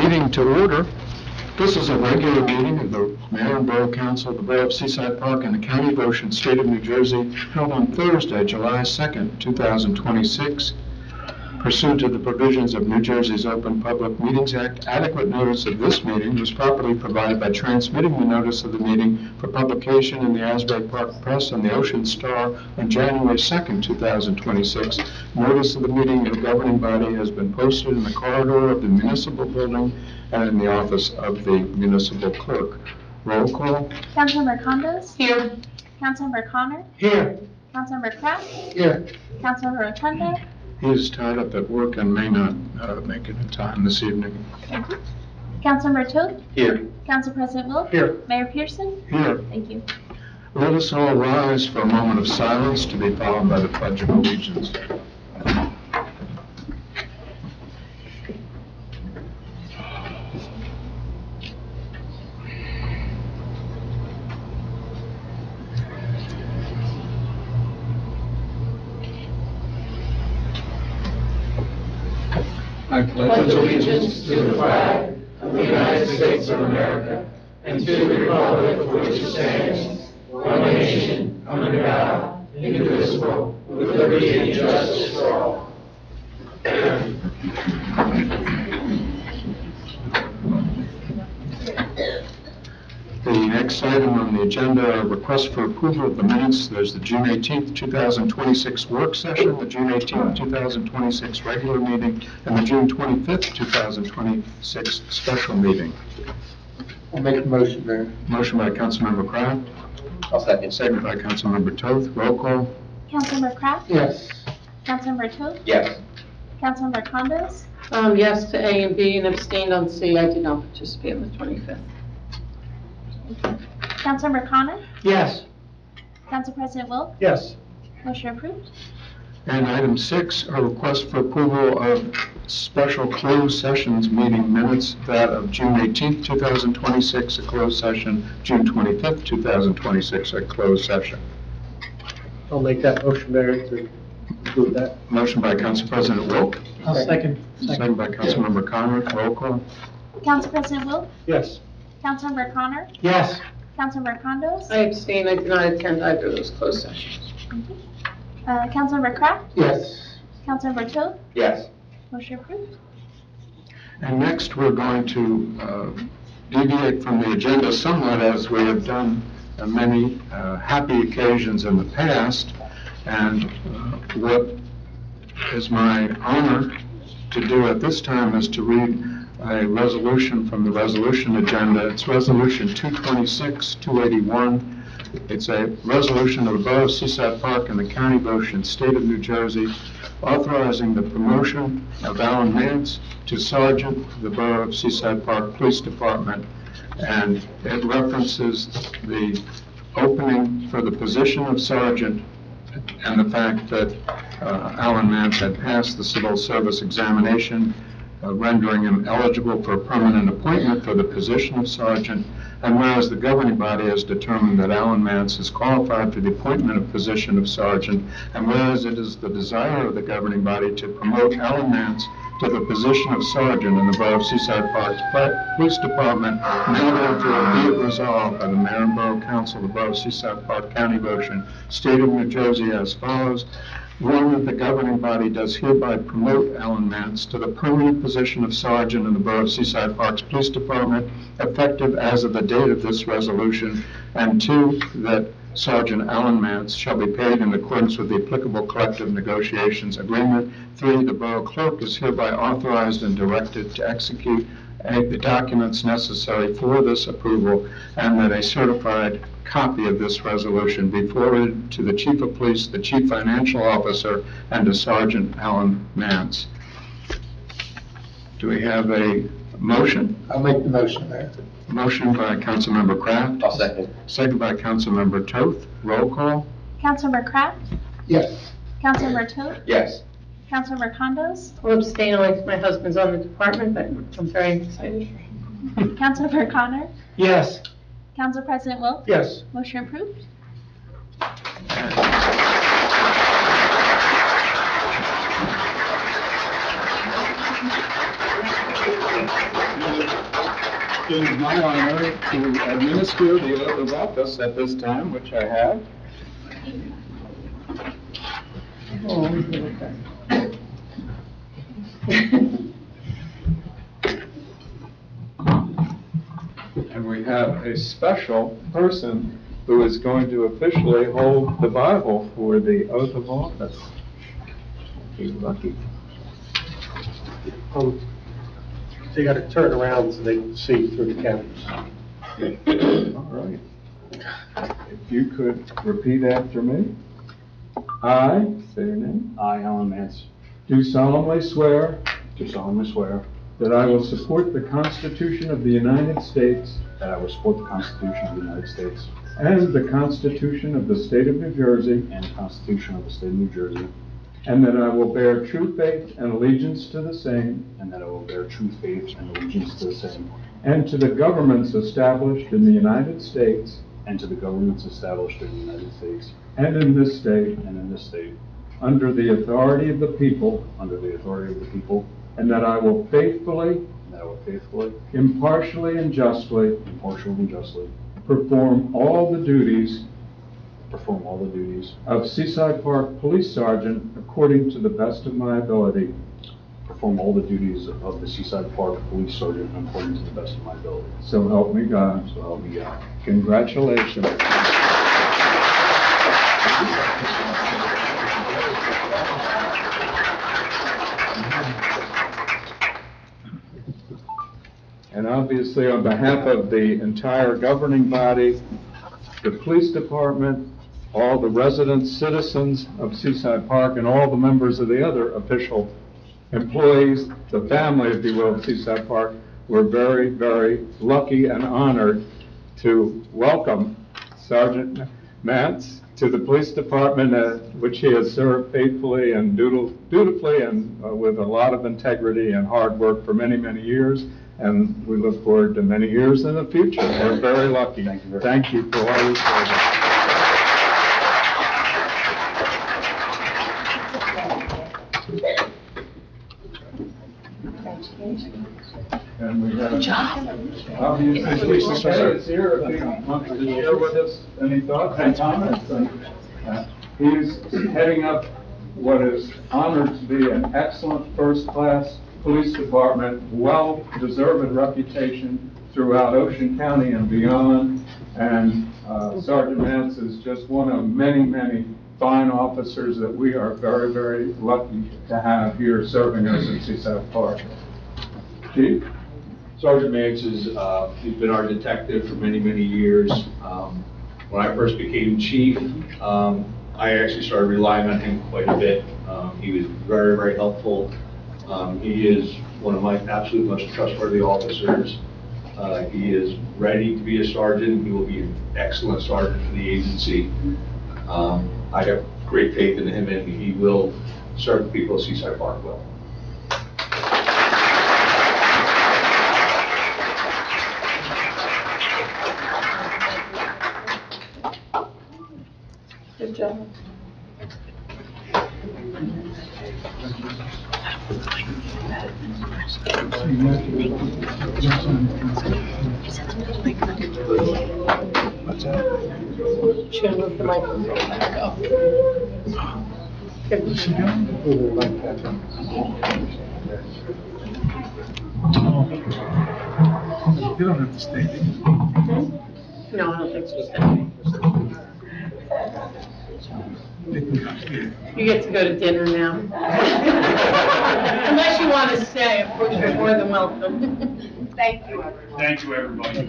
meeting to order. This is a regular meeting of the Mayor and Borough Council of the Borough of Seaside Park and the County of Ocean, State of New Jersey, held on Thursday, July 2nd, 2026. Pursuant to the provisions of New Jersey's Open Public Meetings Act, adequate notice of this meeting was properly provided by transmitting the notice of the meeting for publication in the Asbury Park Press and the Ocean Star on January 2nd, 2026. Notice of the meeting of the governing body has been posted in the corridor of the municipal building and in the office of the municipal clerk. Roll call. Councilmember Condos? Here. Councilmember Connor? Here. Councilmember Kraft? Here. Councilmember Rotundo? He is tied up at work and may not make it in time this evening. Thank you. Councilmember Toth? Here. Council President Wilk? Here. Mayor Pearson? Here. Thank you. Let us all rise for a moment of silence to be followed by the Pledge of Allegiance. I pledge allegiance to the flag of the United States of America and to the republic for which it stands, one nation, under God, indivisible, with liberty and justice for all. The next item on the agenda, request for approval of the minutes. There's the June 18th, 2026 work session, the June 18th, 2026 regular meeting, and the June 25th, 2026 special meeting. I'll make the motion, Mayor. Motion by Councilmember Kraft. I'll second. Second by Councilmember Toth. Roll call. Councilmember Kraft? Yes. Councilmember Toth? Yes. Councilmember Condos? Yes to A and B and abstained on C. I did not participate on the 25th. Councilmember Connor? Yes. Council President Wilk? Yes. Motion approved. And item 6, a request for approval of special closed sessions meeting minutes, that of June 18th, 2026, a closed session, June 25th, 2026, a closed session. I'll make that motion, Mayor, to approve that. Motion by Council President Wilk. I'll second. Second by Councilmember Connor. Roll call. Council President Wilk? Yes. Councilmember Connor? Yes. Councilmember Condos? I abstained. I did not attend either of those closed sessions. Councilmember Kraft? Yes. Councilmember Toth? Yes. Motion approved. And next, we're going to deviate from the agenda somewhat, as we have done many happy occasions in the past. And what is my honor to do at this time is to read a resolution from the resolution agenda. It's Resolution 226-281. It's a resolution of the Borough of Seaside Park and the County of Ocean, State of New Jersey, authorizing the promotion of Alan Mance to Sergeant, the Borough of Seaside Park Police Department. And it references the opening for the position of Sergeant and the fact that Alan Mance had passed the civil service examination, rendering him eligible for a permanent appointment for the position of sergeant. And whereas the governing body has determined that Alan Mance is qualified for the appointment of position of sergeant, and whereas it is the desire of the governing body to promote Alan Mance to the position of sergeant in the Borough of Seaside Park Police Department, now therefore be it resolved by the Mayor and Borough Council of the Borough of Seaside Park, County of Ocean, State of New Jersey as follows. One, that the governing body does hereby promote Alan Mance to the permanent position of sergeant in the Borough of Seaside Park's Police Department, effective as of the date of this resolution. And 2, that Sergeant Alan Mance shall be paid in accordance with the applicable collective negotiations agreement. 3, the Borough Clerk is hereby authorized and directed to execute the documents necessary for this approval, and that a certified copy of this resolution be forwarded to the Chief of Police, the Chief Financial Officer, and to Sergeant Alan Mance. Do we have a motion? I'll make the motion, Mayor. Motion by Councilmember Kraft. I'll second. Second by Councilmember Toth. Roll call. Councilmember Kraft? Yes. Councilmember Toth? Yes. Councilmember Condos? I'll abstain. My husband's on the department, but I'm very excited. Councilmember Connor? Yes. Council President Wilk? Yes. Motion approved. It is my honor to administer the oath of office at this time, which I have. And we have a special person who is going to officially hold the Bible for the oath of office. He's lucky. They got to turn around so they can see through the cameras. All right. If you could repeat after me. I, say your name, I, Alan Mance, do solemnly swear do solemnly swear that I will support the Constitution of the United States that I will support the Constitution of the United States and the Constitution of the State of New Jersey, and the Constitution of the State of New Jersey, and that I will bear true faith and allegiance to the same and that I will bear true faith and allegiance to the same, and to the governments established in the United States and to the governments established in the United States and in this state, and in this state, under the authority of the people, under the authority of the people, and that I will faithfully, and that I will faithfully, impartially, and justly impartially, and justly perform all the duties perform all the duties, of Seaside Park Police Sergeant according to the best of my ability. perform all the duties of the Seaside Park Police Sergeant according to the best of my ability. So help me God. So help me God. Congratulations. And obviously, on behalf of the entire governing body, the police department, all the residents, citizens of Seaside Park, and all the members of the other official employees, the family, if you will, of Seaside Park, we're very, very lucky and honored to welcome Sergeant Mance to the police department, which he has served faithfully and dutifully and with a lot of integrity and hard work for many, many years. And we look forward to many years in the future. We're very lucky. Thank you for all your service. And we have, obviously, Chief McKay is here if he wants to share with us any thoughts and comments. He's heading up what is honored to be an excellent first-class police department, well-deserved reputation throughout Ocean County and beyond. And Sergeant Mance is just one of many, many fine officers that we are very, very lucky to have here serving us at Seaside Park. Chief? Sergeant Mance is, he's been our detective for many, many years. When I first became chief, I actually started relying on him quite a bit. He was very, very helpful. He is one of my absolute most trustworthy officers. He is ready to be a sergeant. He will be an excellent sergeant for the agency. I have great faith in him, and he will serve the people of Seaside Park well. Good job. Should I move the microphone back up? You don't have to stay. No, I don't think so. You get to go to dinner now. Unless you want to stay, of course, you're more than welcome. Thank you, everyone. Thank you, everybody.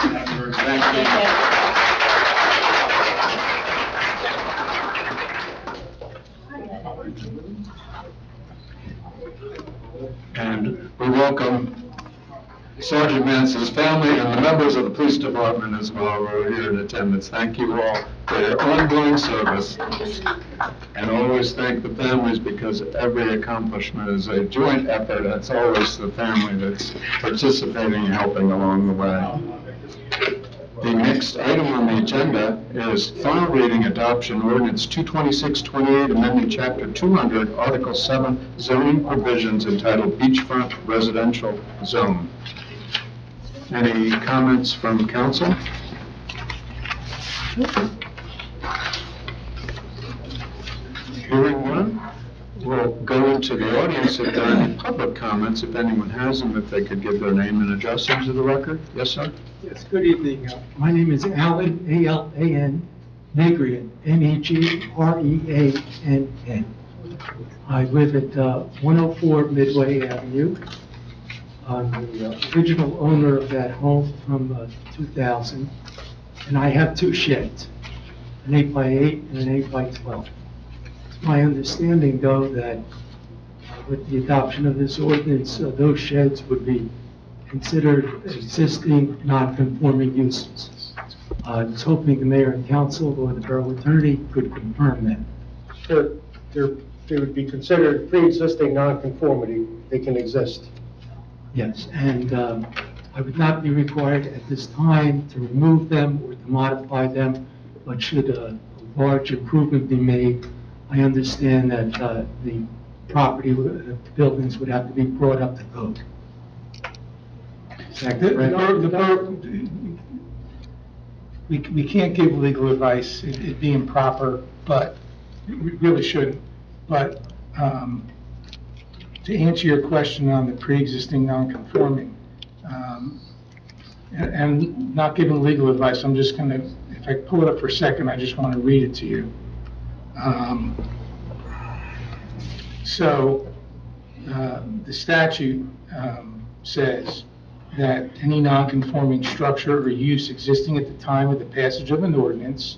And we welcome Sergeant Mance's family and the members of the police department as well who are here in attendance. Thank you all for your ongoing service. And always thank the families, because every accomplishment is a joint effort. It's always the family that's participating and helping along the way. The next item on the agenda is final reading adoption ordinance 22628, amending chapter 200, article 7, zoning provisions entitled beachfront residential zone. Any comments from council? Hearing none, we'll go into the audience if there are any public comments, if anyone has them, if they could give their name and address into the record. Yes, sir? Yes, good evening. My name is Alan, A-L-A-N, Negrian, N-E-G-R-E-A-N-N. I live at 104 Midway Avenue. I'm the original owner of that home from 2000, and I have two sheds, an 8x8 and an 8x12. It's my understanding, though, that with the adoption of this ordinance, those sheds would be considered existing non-conforming uses. I was hoping the mayor and council or the borough attorney could confirm that. They would be considered pre-existing nonconformity, they can exist. Yes, and I would not be required at this time to remove them or to modify them, but should a large improvement be made, I understand that the property, the buildings would have to be brought up to code. Is that correct? We can't give legal advice, it'd be improper, but we really shouldn't. But to answer your question on the pre-existing non-conforming, and not giving legal advice, I'm just going to, if I pull it up for a second, I just want to read it to you. The statute says that any non-conforming structure or use existing at the time of the passage of an ordinance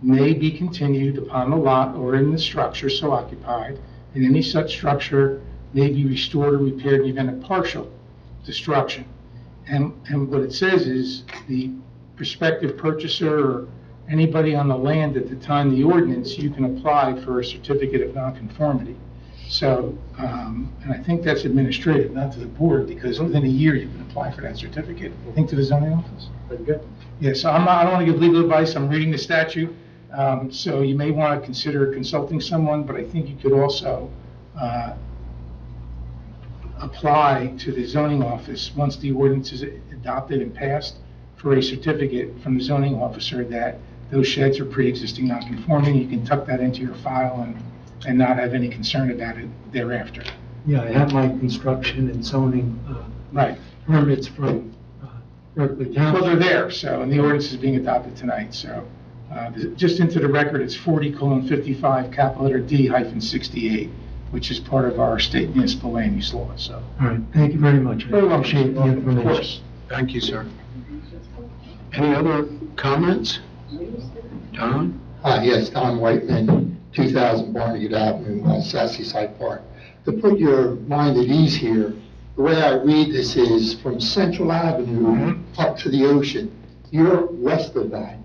may be continued upon the lot or in the structure so occupied, and any such structure may be restored or repaired in the event of partial destruction. And what it says is the prospective purchaser or anybody on the land at the time of the ordinance, you can apply for a certificate of nonconformity. So, and I think that's administrative, not to the board, because within a year you can apply for that certificate. I think to the zoning office. Very good. Yeah, so I don't want to give legal advice, I'm reading the statute, so you may want to consider consulting someone, but I think you could also apply to the zoning office, once the ordinance is adopted and passed, for a certificate from the zoning officer that those sheds are pre-existing non-conforming. You can tuck that into your file and not have any concern about it thereafter. Yeah, I have my construction and zoning Right. permits from Berkeley County. Well, they're there, so, and the ordinance is being adopted tonight, so, just into the record, it's 40:55, capital letter D-68, which is part of our state municipal land use law, so. All right, thank you very much. I Very welcome. appreciate the Of information. course. Thank you, sir. Any other comments? Don? Yes, Don Whiteman, 2000 Barnegat Avenue, Seaside Park. To put your mind at ease here, the way I read this is from Central Avenue up to the ocean. You're west of that.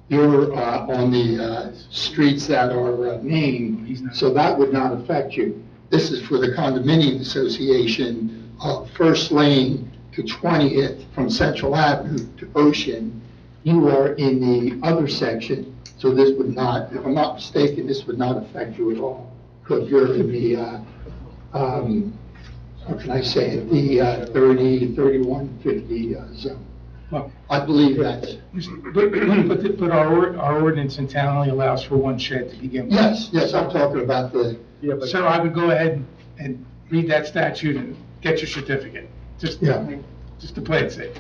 You're on the streets that are named, so that would not affect you. This is for the condominium association of First Lane to 20th from Central Avenue to Ocean. You are in the other section, so this would not, if I'm not mistaken, this would not affect you at all, because you're in the, how can I say it, the 30, 31, 50 zone. Well, I believe that. But our ordinance in town only allows for one shed to begin with. Yes, I'm talking about the, Yeah, but So I would go ahead and read that statute and get your certificate, just to play it safe.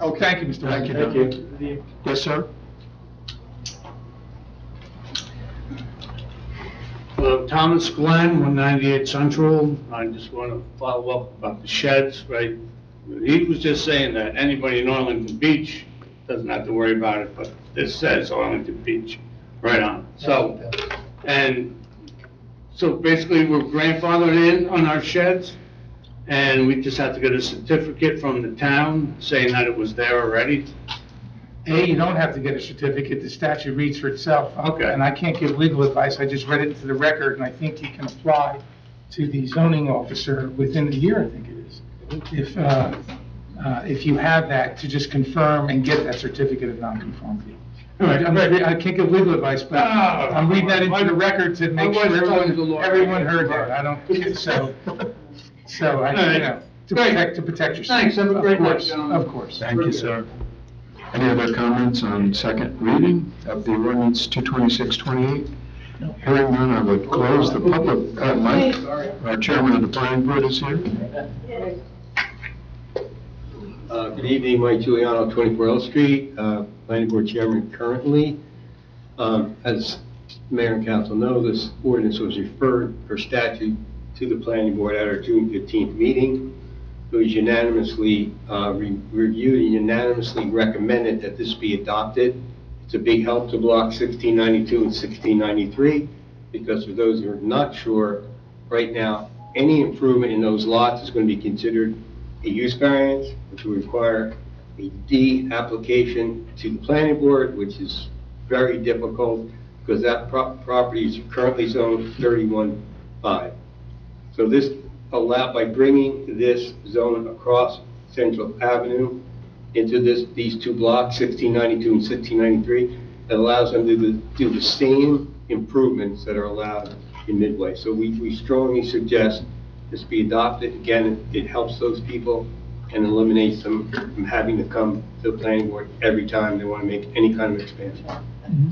okay. Thank you, Mr. Thank White. you. thank you. Yes, sir? Thomas Glenn, 198 Central. I just want to follow up about the sheds, right? He was just saying that anybody in Arlington Beach doesn't have to worry about it, but this says Arlington Beach right on it. So, and so basically we're grandfathered in on our sheds, and we just have to get a certificate from the town saying that it was there already. You don't have to get a certificate, the statute reads for itself. Okay. And I can't give legal advice, I just read it into the record, and I think you can apply to the zoning officer within the year, I think it is. If you have that, to just confirm and get that certificate of nonconformity. All right, I can't give legal advice, but I'm reading that into the record to make sure everyone heard that. I don't, so, I, you know, to protect yourself. Thanks, have a great Of night, course, gentlemen. Of course. Thank you, sir. Any other comments on second reading of the ordinance 22628? Hearing none, I would close the public, Mike, our chairman of the planning board is here. Good evening, Mike Giuliano, 24 L Street, planning board chairman currently. As mayor and council know, this ordinance was referred for statute to the planning board at our June 15th meeting. It was unanimously reviewed and unanimously recommended that this be adopted. It's a big help to block 1692 and 1693, because for those who are not sure, right now, any improvement in those lots is going to be considered a use variance, which will require a D application to the planning board, which is very difficult because that property is currently zoned 31-5. So this by bringing this zone across Central Avenue into these two blocks, 1692 and 1693, it allows them to do the same improvements that are allowed in Midway. So we strongly suggest this be adopted. Again, it helps those people and eliminates them from having to come to the planning board every time they want to make any kind of expansion.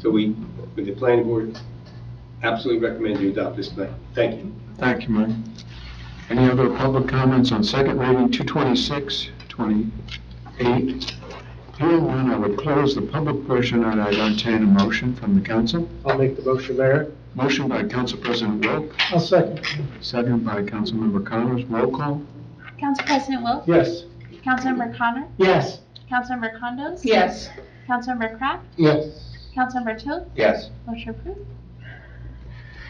So we, with the planning board, absolutely recommend you adopt this tonight. Thank you. Thank you, Mike. Any other public comments on second reading 22628? Hearing none, I would close the public portion and I'd entertain a motion from the council. I'll make the motion, Mayor. Motion by Council President Wilk, I'll second. second by Councilmember Connors. Roll call. Council President Wilk? Yes. Councilmember Connor? Yes. Councilmember Condos? Yes. Councilmember Kraft? Yes. Councilmember Toth? Yes. Motion approved.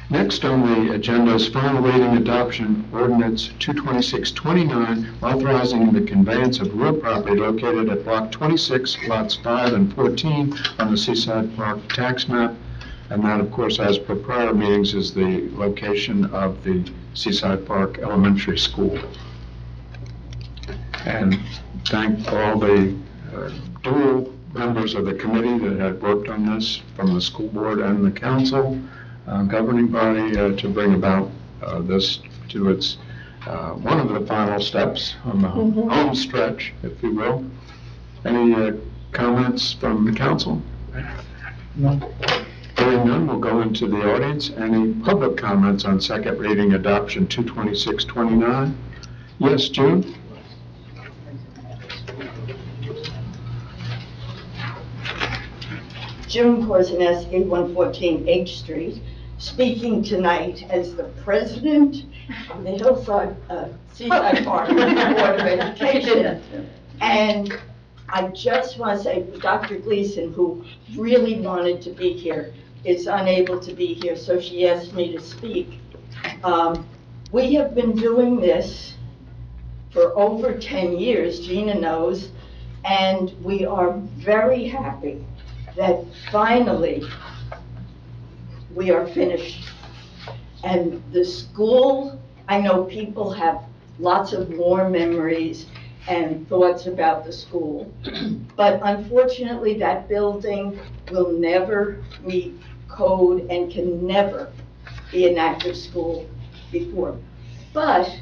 Next on the agenda is final reading adoption ordinance 22629, authorizing the conveyance of real property located at block 26, lots 5 and 14 on the Seaside Park tax map. And that, of course, as per prior meetings, is the location of the Seaside Park Elementary School. And thank all the dual members of the committee that had worked on this, from the school board and the council governing body, to bring about this to its one of the final steps on the home stretch, if you will. Any comments from the council? No. Hearing none, we'll go into the audience. Any public comments on second reading adoption 22629? Yes, June? June Korzaneski, 114 H Street, speaking tonight as the president of the Hillside Seaside Park Board of Education. And I just want to say, Dr. Gleason, who really wanted to be here, is unable to be here, so she asked me to speak. We have been doing this for over 10 years, Gina knows, and we are very happy that finally we are finished. And the school, I know people have lots of warm memories and thoughts about the school, but unfortunately that building will never meet code and can never be an active school before. But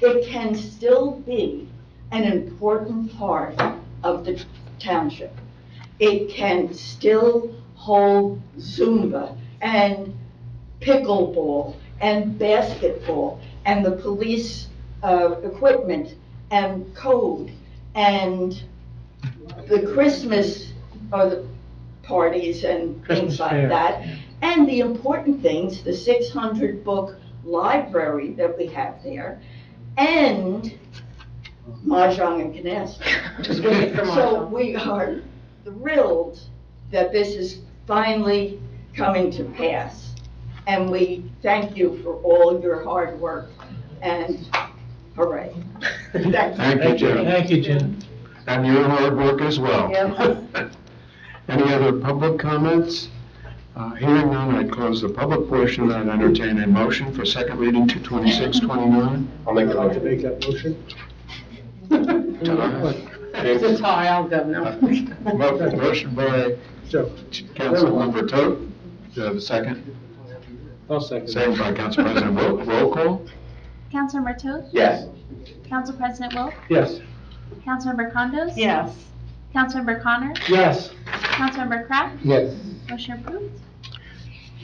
it can still be an important part of the township. It can still hold Zumba and pickleball and basketball and the police equipment and code and the Christmas or the parties and things like that. And the important things, the 600 book library that we have there, and Mahjong and Canasta. So we are thrilled that this is finally coming to pass. And we thank you for all your hard work, and hooray. Thank you, Jim. Thank you, Jim. And your hard work as well. Any other public comments? Hearing none, I'd close the public portion and entertain a motion for second reading 22629. I'll make the motion. Make that motion. It's a tie, I'll go now. Motion by So, Councilmember Toth. Do you have a second? I'll second. Second by Council President Wilk. Roll call. Councilmember Toth? Yes. Council President Wilk? Yes. Councilmember Condos? Yes. Councilmember Connor? Yes. Councilmember Kraft? Yes. Motion approved.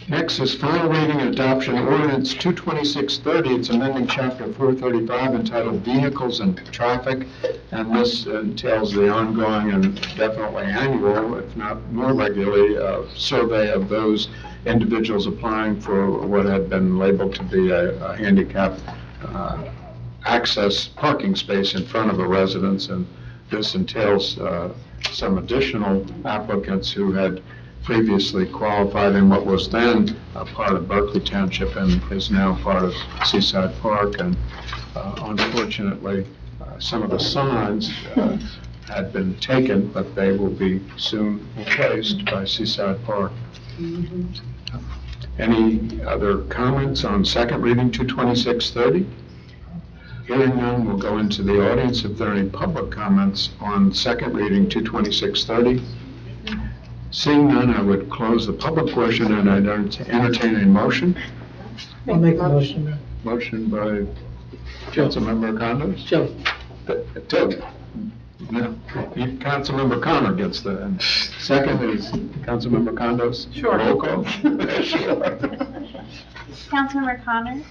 Next is final reading and adoption ordinance 22630. It's amending chapter 435 entitled Vehicles and Traffic. And this entails the ongoing and definitely annual, if not more regularly, survey of those individuals applying for what had been labeled to be a handicap access parking space in front of a residence. And this entails some additional applicants who had previously qualified in what was then a part of Berkeley Township and is now part of Seaside Park. And unfortunately, some of the signs had been taken, but they will be soon replaced by Seaside Park. Any other comments on second reading 22630? Hearing none, we'll go into the audience if there are any public comments on second reading 22630. Seeing none, I would close the public portion and I'd entertain a motion. I'll make a motion. Motion by Councilmember Condos? Joe. Joe. No, Councilmember Connor gets the, and second is Councilmember Condos? Sure. Roll call. Councilmember Connor?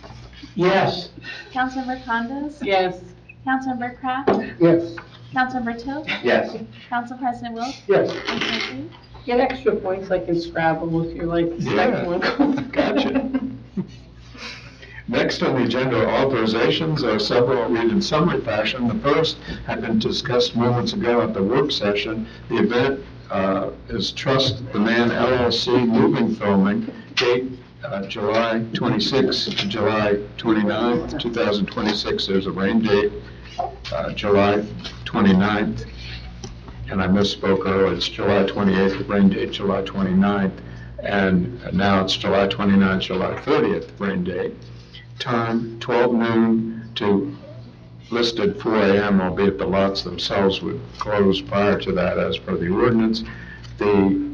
Yes. Councilmember Condos? Yes. Councilmember Kraft? Yes. Councilmember Toth? Yes. Council President Wilk? Yes. Motion approved. Get extra points like in Scrabble if you're like the second one. Gotcha. Next on the agenda are authorizations. There are several I'll read in summary fashion. The first had been discussed moments ago at the work session. The event is Trust the Man LLC moving filming, date July 26th to July 29th, 2026. There's a rain date, July 29th. And I misspoke earlier, it's July 28th, the rain date, July 29th. And now it's July 29th, July 30th, rain date. Time, 12 noon to listed 4 a.m., albeit the lots themselves would close prior to that as per the ordinance. The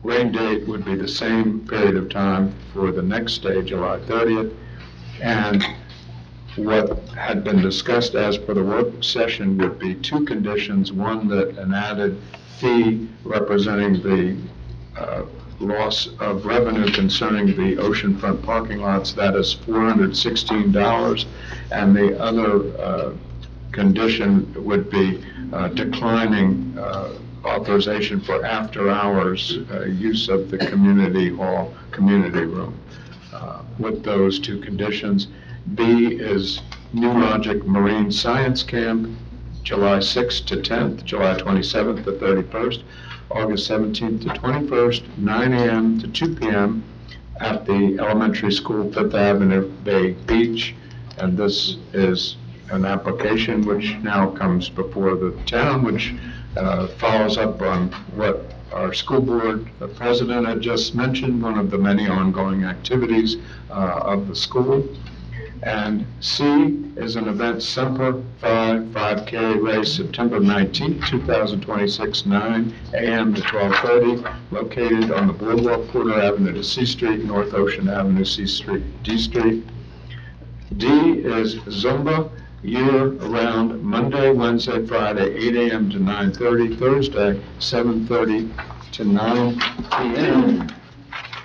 rain date would be the same period of time for the next day, July 30th. And what had been discussed as per the work session would be two conditions. One, that an added fee representing the loss of revenue concerning the oceanfront parking lots, that is $416. And the other condition would be declining authorization for after-hours use of the community hall, community room. With those two conditions, B is New Logic Marine Science Camp, July 6th to 10th, July 27th to 31st, August 17th to 21st, 9 a.m. to 2 p.m. at the elementary school, 5th Avenue, Bay Beach. And this is an application which now comes before the town, which follows up on what our school board president had just mentioned, one of the many ongoing activities of the school. And C is an event Semper 5K race, September 19th, 2026, 9 a.m. to 12:30, located on the boardwalk, Porter Avenue to C Street, North Ocean Avenue, C Street, D Street. D is Zumba, year-round, Monday, Wednesday, Friday, 8 a.m. to 9:30, Thursday, 7:30 to 9 p.m.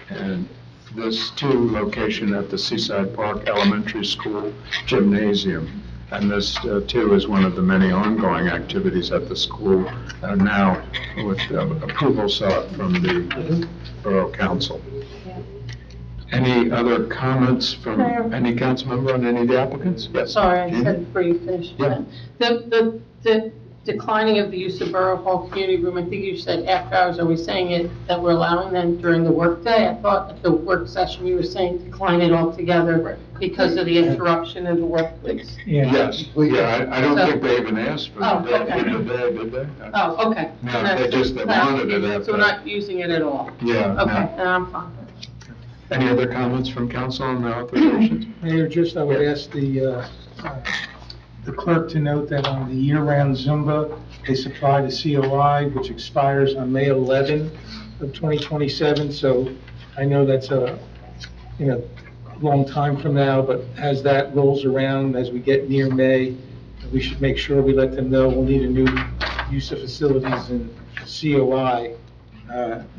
And this too location at the Seaside Park Elementary School Gymnasium. And this too is one of the many ongoing activities at the school, now with approval sought from the Borough Council. Any other comments from Mayor. any council member on any of the applicants? Yes. Sorry, I Jean? said before you finished. Yeah. The declining of the use of Borough Hall Community Room, I think you said after hours, are we saying it, that we're allowing them during the workday? I thought at the work session, you were saying decline it altogether because of the interruption in the workplace. Yes, yeah, I don't think they even asked for Oh, the okay. day, did they? Oh, okay. No, they just, they wanted it at So we're not using it at all? Yeah, Okay, no. then I'm fine. Any other comments from council on the authorizations? Mayor, just I would ask the clerk to note that on the year-round Zumba, they supply the COI, which expires on May 11 of 2027. So I know that's long time from now, but as that rolls around, as we get near May, we should make sure we let them know we'll need a new use of facilities and COI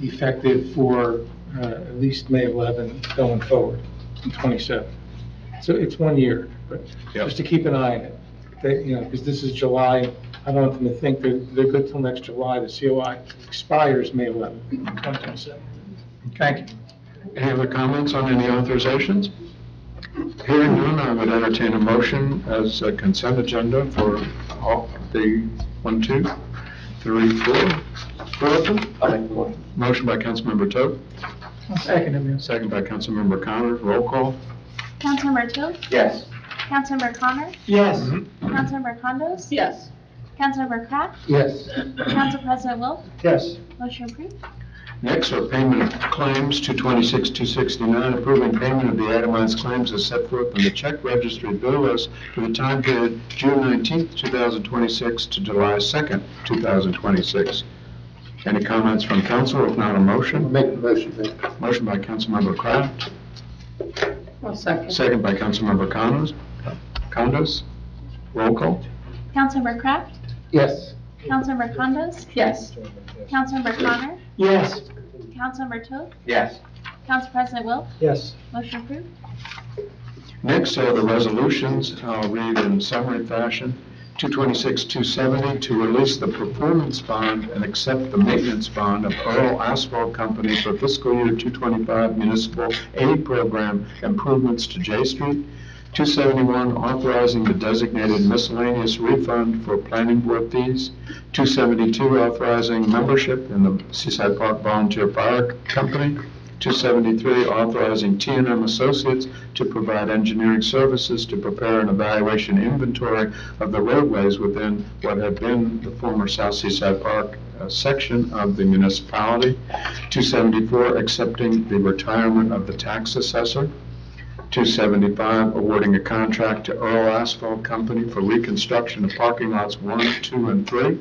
effective for at least May 11 going forward in 27. So it's 1 year, but Yep. just to keep an eye on it. Because this is July, I don't want them to think they're good till next July. The COI expires May 11, 2027. Thank you. Any other comments on any authorizations? Hearing none, I would entertain a motion as a consent agenda for all the 1, 2, 3, 4. Four of them? I'll make the motion. Motion by Councilmember Toth, Second, Emil. second by Councilmember Connors. Roll call. Councilmember Toth, Yes. Councilmember Connor, Yes. Councilmember Condos, Yes. Councilmember Kraft, Yes. Council President Wilk, Yes. motion approved. Next are payment of claims, 226-269, approving payment of the itemized claims as set forth in the check registry bill list for the time period June 19th, 2026 to July 2nd, 2026. Any comments from council? If not, a motion? Make the motion, please. Motion by Councilmember Kraft, One second. second by Councilmember Condos. Roll call. Councilmember Kraft, Yes. Councilmember Condos, Yes. Councilmember Connor, Yes. Councilmember Toth, Yes. Council President Wilk, Yes. motion approved. Next are the resolutions. I'll read in summary fashion. 226-270 to release the performance bond and accept the maintenance bond of Earl Asphalt Company for fiscal year 225 municipal aid program improvements to J Street. 271, authorizing the designated miscellaneous refund for planning board fees. 272, authorizing membership in the Seaside Park Volunteer Fire Company. 273, authorizing T&M Associates to provide engineering services to prepare an evaluation inventory of the roadways within what had been the former South Seaside Park section of the municipality. 274, accepting the retirement of the tax assessor. 275, awarding a contract to Earl Asphalt Company for reconstruction of parking lots 1, 2, and 3.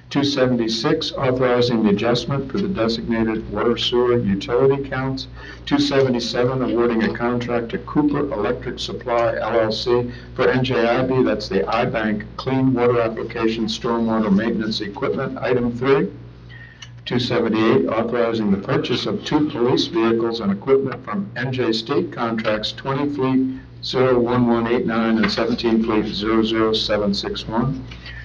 276, authorizing the adjustment for the designated water sewer utility counts. 277, awarding a contract to Cooper Electric Supply LLC for NJIB, that's the iBank Clean Water Application Stormwater Maintenance Equipment, item 3. 278, authorizing the purchase of 2 police vehicles and equipment from NJ State Contracts 20 Fleet 01189 and 17 Fleet 00761.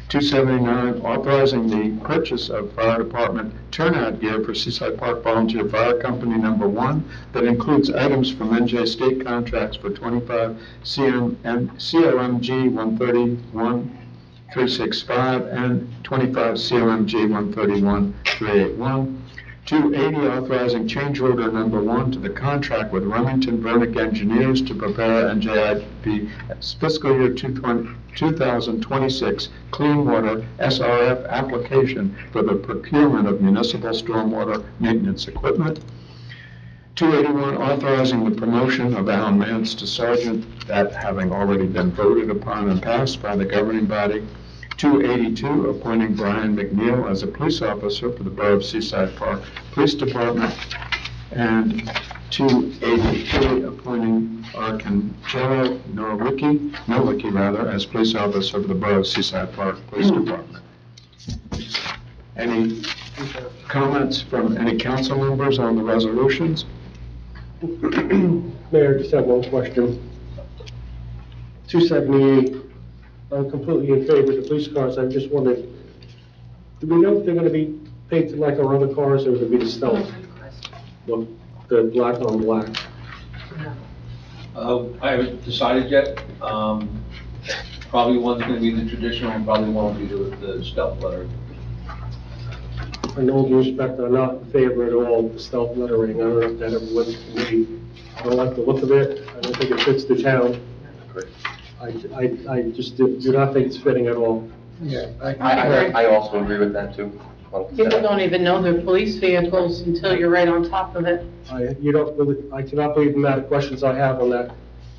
279, authorizing the purchase of fire department turnout gear for Seaside Park Volunteer Fire Company number 1 that includes items from NJ State Contracts for 25 CLMG 131 365 and 25 CLMG 131 381. 280, authorizing change order number 1 to the contract with Remington Vernick Engineers to prepare NJIP fiscal year 2026 clean water SRF application for the procurement of municipal stormwater maintenance equipment. 281, authorizing the promotion of Alan Mance to sergeant, that having already been voted upon and passed by the governing body. 282, appointing Brian McNeil as a police officer for the Borough of Seaside Park Police Department. And 283, appointing Arcangelo Nowicki as police officer for the Borough of Seaside Park Police Department. Any comments from any council members on the resolutions? Mayor, just have one question. 278, I'm completely in favor of the police cars. I just wondered, do we know if they're gonna be painted like our other cars, or will it be the stealth? The black on black? I haven't decided yet. Probably one's gonna be the traditional, and probably one will be the stealth letter. I know with respect, I'm not in favor at all of the stealth lettering. I don't know if that ever went to me. I don't like the look of it. I don't think it fits the town. I just do not think it's fitting at all. Yeah. I also agree with that too. People don't even know they're police vehicles until you're right on top of it. I cannot believe the amount of questions I have on that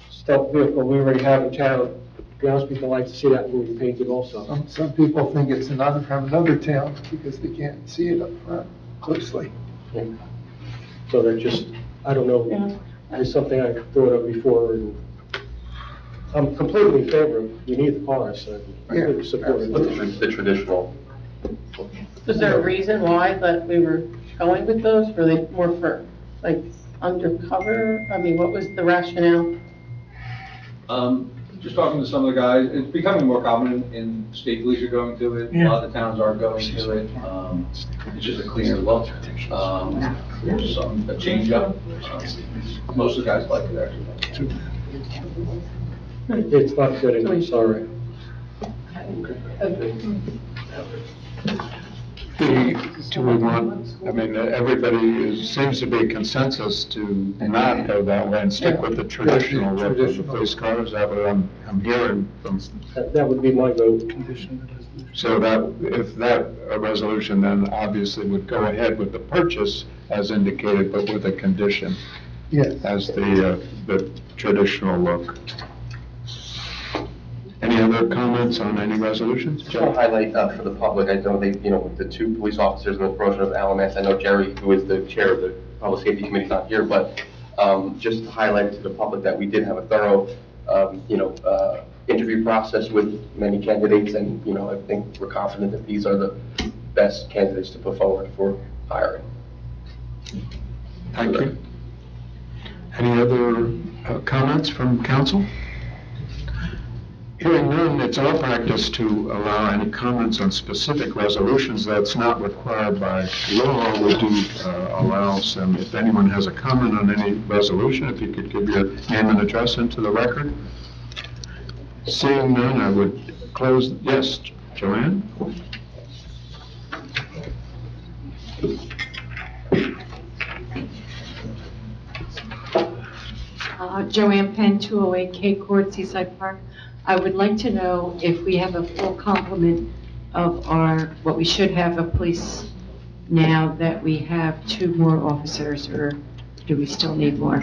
stealth vehicle we already have in town. To be honest, people like to see that movie painted also. Some people think it's from another town because they can't see it up front closely. So they're just, I don't know. Yeah. It's something I thought of before, and I'm completely in favor of, we need the cars, so I could support it. The traditional. Was there a reason why that we were going with those? Were they more for, like, undercover? I mean, what was the rationale? Just talking to some of the guys, it's becoming more common in state police are going to it, a lot of the towns are going to it. It's just a cleaner look, just a change up. Most of the guys like it actually. It's not fitting, I'm sorry. Do we want, I mean, seems to be consensus to not go that way and stick with the traditional look of the police cars. Is that what I'm hearing from? That would be my vote. So that, if that resolution then obviously would go ahead with the purchase as indicated, but with a condition. Yes. As the traditional look. Any other comments on any resolutions? Just want to highlight for the public, I know with the two police officers and the promotion of Alan Mance, I know Jerry, who is the chair of the Public Safety Committee, is not here, but just to highlight to the public that we did have a thorough, interview process with many candidates, and, I think we're confident that these are the best candidates to put forward for hiring. Thank you. Any other comments from council? Hearing none, it's our practice to allow any comments on specific resolutions. That's not required by law. We do allow some, if anyone has a comment on any resolution, if you could give your name and address into the record. Seeing none, I would close. Yes, Joanne? Joanne Penn, 208 Cape Court, Seaside Park. I would like to know if we have a full complement of what we should have of police now that we have 2 more officers, or do we still need more?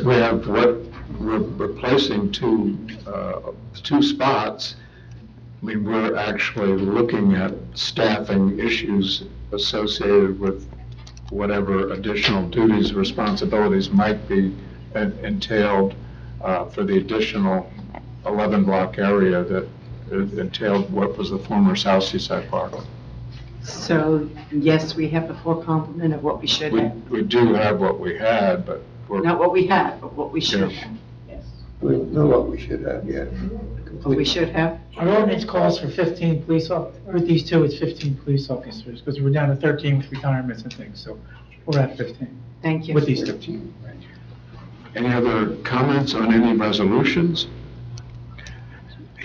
We have we're replacing two spots. I mean, we're actually looking at staffing issues associated with whatever additional duties, responsibilities might be entailed for the additional 11 block area that entailed what was the former South Seaside Park. So, yes, we have the full complement of what we should have. We do have what we had, but Not what we had, but what we should have. We don't know what we should have yet. What we should have. Our ordinance calls for 15 police officers. With these two, it's 15 police officers, because we're down to 13 with retirements and things, so we're at 15. Thank you. With these two. Any other comments on any resolutions?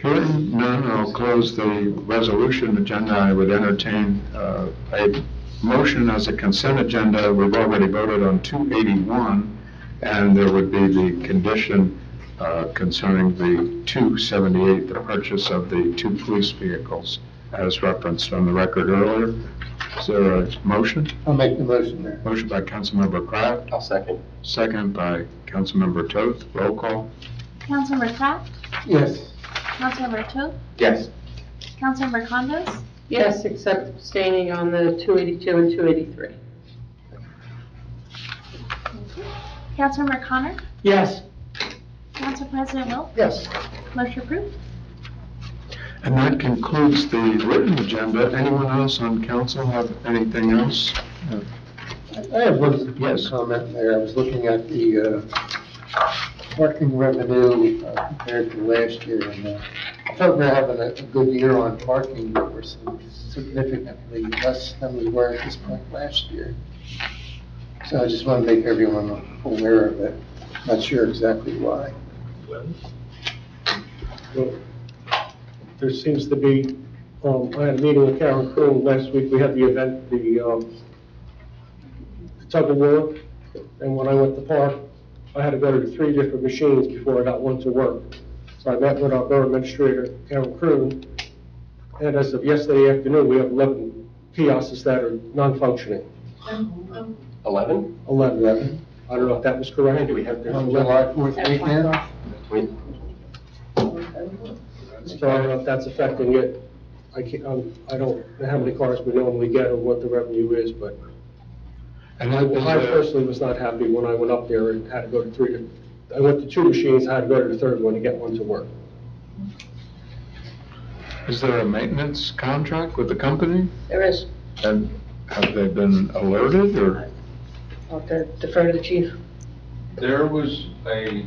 Hearing none, I'll close the resolution agenda. I would entertain a motion as a consent agenda. We've already voted on 281, and there would be the condition concerning the 278, the purchase of the 2 police vehicles, as referenced on the record earlier. Is there a motion? I'll make the motion there. Motion by Councilmember Kraft. I'll second. Second by Councilmember Toth. Roll call. Councilmember Kraft, Yes. Councilmember Toth, Yes. Councilmember Condos, Yes, except abstaining on the 282 and 283. Councilmember Connor, Yes. Council President Wilk, Yes. motion approved. And that concludes the written agenda. Anyone else on council have anything else? I have one comment there. I was looking at the parking revenue compared to last year, and I thought we were having a good year on parking, but we're significantly less than we were at this point last year. So I just want to make everyone aware of it. Not sure exactly why. Well, there seems to be, I had a meeting with Karen Kroon last week. We had the event, the tug of war, and when I went to park, I had to go to 3 different machines before I got one to work. So I met with our borough administrator, Karen Kroon, and as of yesterday afternoon, we have 11 kiosks that are non-functioning. 11? 11. I don't know if that was correct. Do we have On July 4th weekend? So I don't know if that's affecting it. I don't know how many cars we normally get or what the revenue is, but And I is there- personally was not happy when I went up there and had to go to I went to 2 machines, had to go to the third one to get one to work. Is there a maintenance contract with the company? There is. And have they been alerted, or? I'll defer to the chief. There was a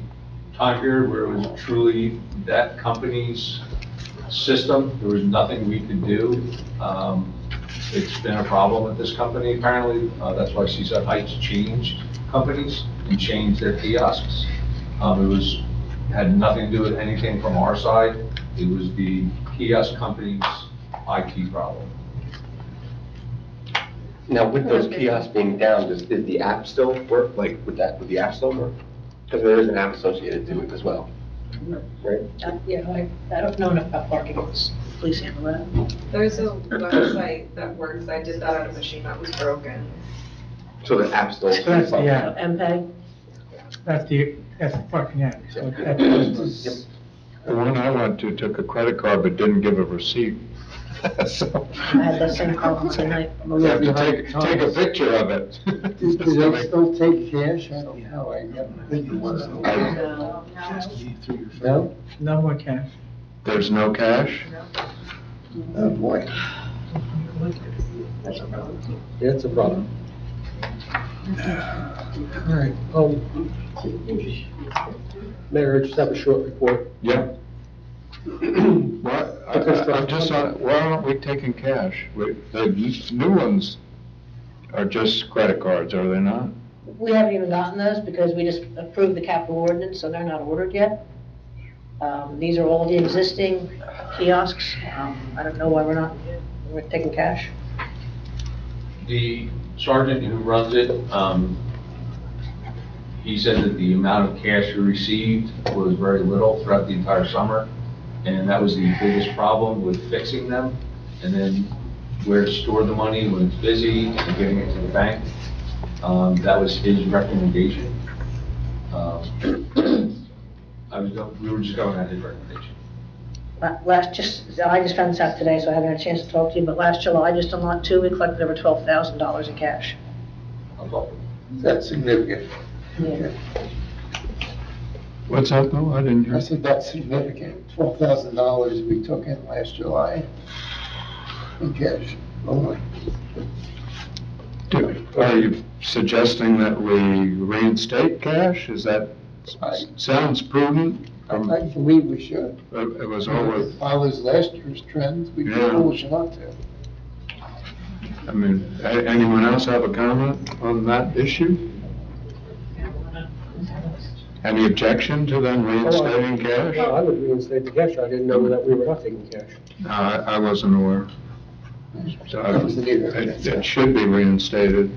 time period where it was truly that company's system. There was nothing we could do. It's been a problem with this company apparently. That's why Seaside Heights changed companies and changed their kiosks. Had nothing to do with anything from our side. It was the kiosk company's IT problem. Now, with those kiosks being down, does the app still work? Like, would the app still work? Because there is an app associated to it as well, right? Yeah, I don't know enough about parking lots. Please handle that. There's a website that works. I did that on a machine that was broken. So the app still. That's the app. MPEG? That's the parking app. So Yep. The one I went to took a credit card but didn't give a receipt. So. I had that same problem tonight. You have to take a picture of it. Do they still take cash? I don't know. I never think it was. No? No more cash. There's no cash? Oh, boy. Yeah, it's a problem. All right, Mayor, I just have a short report. Yeah. Well, I'm just, why aren't we taking cash? The new ones are just credit cards, are they not? We haven't even gotten those because we just approved the capital ordinance, so they're not ordered yet. These are all the existing kiosks. I don't know why we're taking cash. The sergeant who runs it, he said that the amount of cash he received was very little throughout the entire summer, and that was the biggest problem with fixing them, and then where to store the money when it's busy and getting it to the bank. That was his recommendation. We were just going at his recommendation. I just found this out today, so I haven't had a chance to talk to you, but last July, just on lot 2, we collected over $12,000 in cash. That's significant. Yeah. What's that, though? I didn't hear. I said that's significant. $12,000 we took in last July in cash only. Are you suggesting that we reinstate cash? Is that, sounds prudent? I believe we should. It was always. If I was last year's trends, we'd be Yeah. foolish not to. I mean, anyone else have a comment on that issue? Any objection to them reinstating cash? No, I would reinstate the cash. I didn't know that we were not taking cash. No, I wasn't aware. So I wasn't either. it should be reinstated.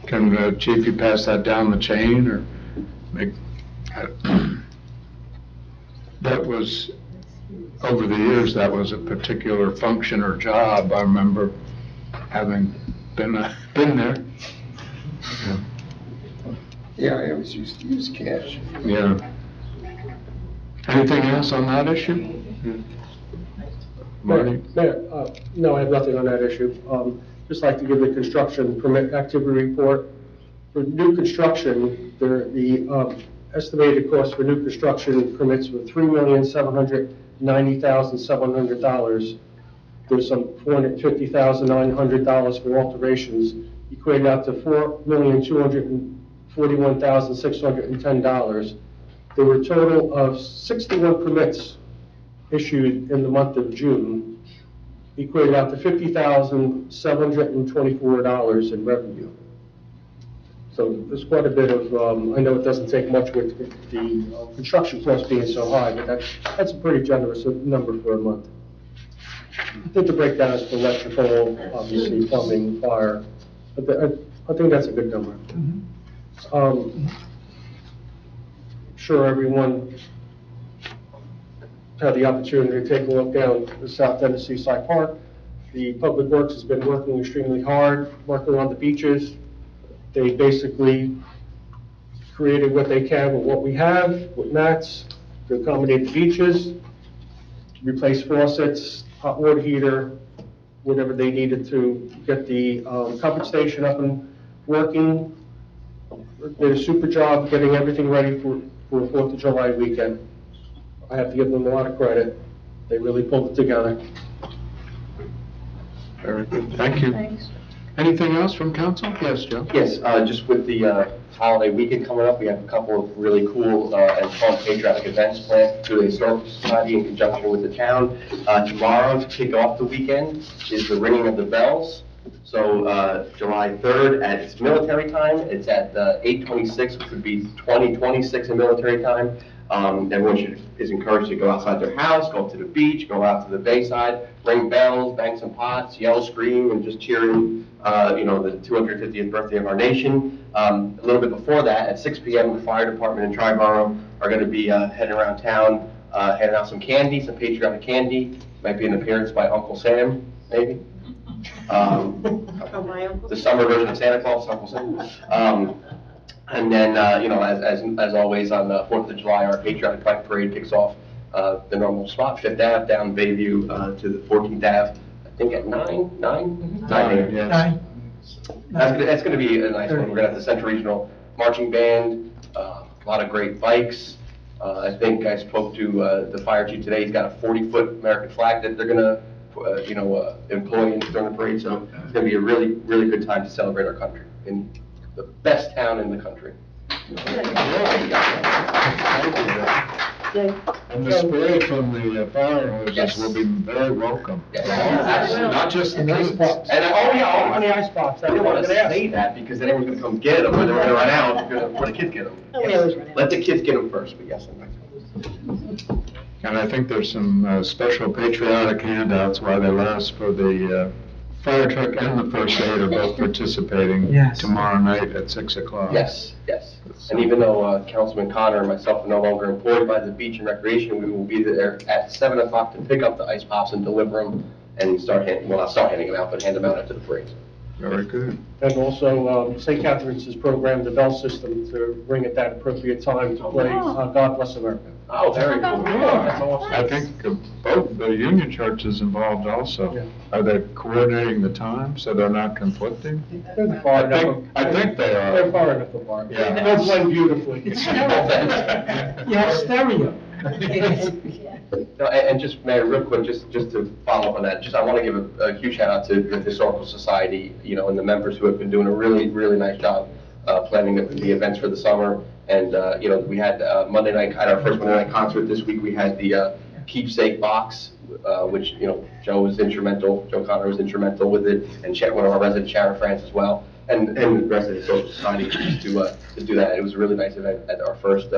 Can Chief, you pass that down the chain, or make, that was, over the years, that was a particular function or job. I remember having been there. Yeah, I always used to use cash. Yeah. Anything else on that issue? Marty? Mayor, no, I have nothing on that issue. Just like to give the construction permit activity report. For new construction, the estimated cost for new construction permits were $3,790,700. There's some $450,900 for alterations, equated out to $4,241,610. There were a total of 61 permits issued in the month of June, equated out to $50,724 in revenue. So there's quite a bit of, I know it doesn't take much with the construction costs being so high, but that's a pretty generous number for a month. I think the breakdown is for electrical, obviously plumbing, fire, but I think that's a good number. I'm sure everyone had the opportunity to take a look down the south end of Seaside Park. The Public Works has been working extremely hard, working on the beaches. They basically created what they can with what we have, with mats, to accommodate the beaches, replace faucets, hot water heater, whatever they needed to get the coverage station up and working. Did a super job getting everything ready for 4th of July weekend. I have to give them a lot of credit. They really pulled it together. Very good, thank you. Thanks. Anything else from council? Yes, Joe? Yes, just with the holiday weekend coming up, we have a couple of really cool and fun patriotic events planned through the Historical Society in conjunction with the town. Tomorrow, to kick off the weekend, is the ringing of the bells. So July 3rd, at its military time, it's at 8:26, which would be 20:26 in military time. Everyone is encouraged to go outside their house, go up to the beach, go out to the bayside, ring bells, bang some pots, yell, scream, and just cheer in, the 250th birthday of our nation. A little bit before that, at 6 p.m., the fire department in Triborough are going to be heading around town, handing out some candy, some patriotic candy. Might be an appearance by Uncle Sam, maybe. The summer version of Santa Claus, Uncle Sam. And then, as always, on the 4th of July, our Patriotic Bike Parade kicks off the normal spot, 5th Ave, down Bayview to the 14th Ave, I think at 9 a.m. Yes. That's going to be a nice one. We're going to have the Central Regional Marching Band, a lot of great bikes. I think I spoke to the fire chief today. He's got a 40-foot American flag that they're going to employ during the parade. So it's going to be a really, really good time to celebrate our country in the best town in the country. And the spray from the fire hoses will be very welcome. Not just the kids. And on the ice box. I don't want to say that because then everyone's going to come get them, and they're going to run out. Where the kids get them? Let the kids get them first, but yes. And I think there's some special patriotic handouts while they last for the fire truck and the first aid are both participating tomorrow night at 6 o'clock. Yes. And even though Councilman Connor and myself are no longer employed by the Beach and Recreation, we will be there at 7 o'clock to pick up the ice pops and deliver them and not start handing them out, but hand them out after the parade. Very good. And also, St. Catherine's has programmed the bell system to ring at that appropriate time to play God Bless America. Oh, very cool. That's awesome. I think both the union churches involved also. Yeah. Are they coordinating the time so they're not conflicting? They're far enough. I think they are. They're far enough apart. Yeah. They'll blend beautifully. Yeah, stereo. No, and just, Mayor, real quick, just to follow up on that, I want to give a huge shout out to the Historical Society, and the members who have been doing a really, really nice job planning the events for the summer. And, we had Monday night, at our first Monday night concert this week, we had the keepsake box, which, Joe Connor was instrumental with it, and one of our residents, Sharon France, as well, and the rest of the Social Society to do that. It was a really nice event at our first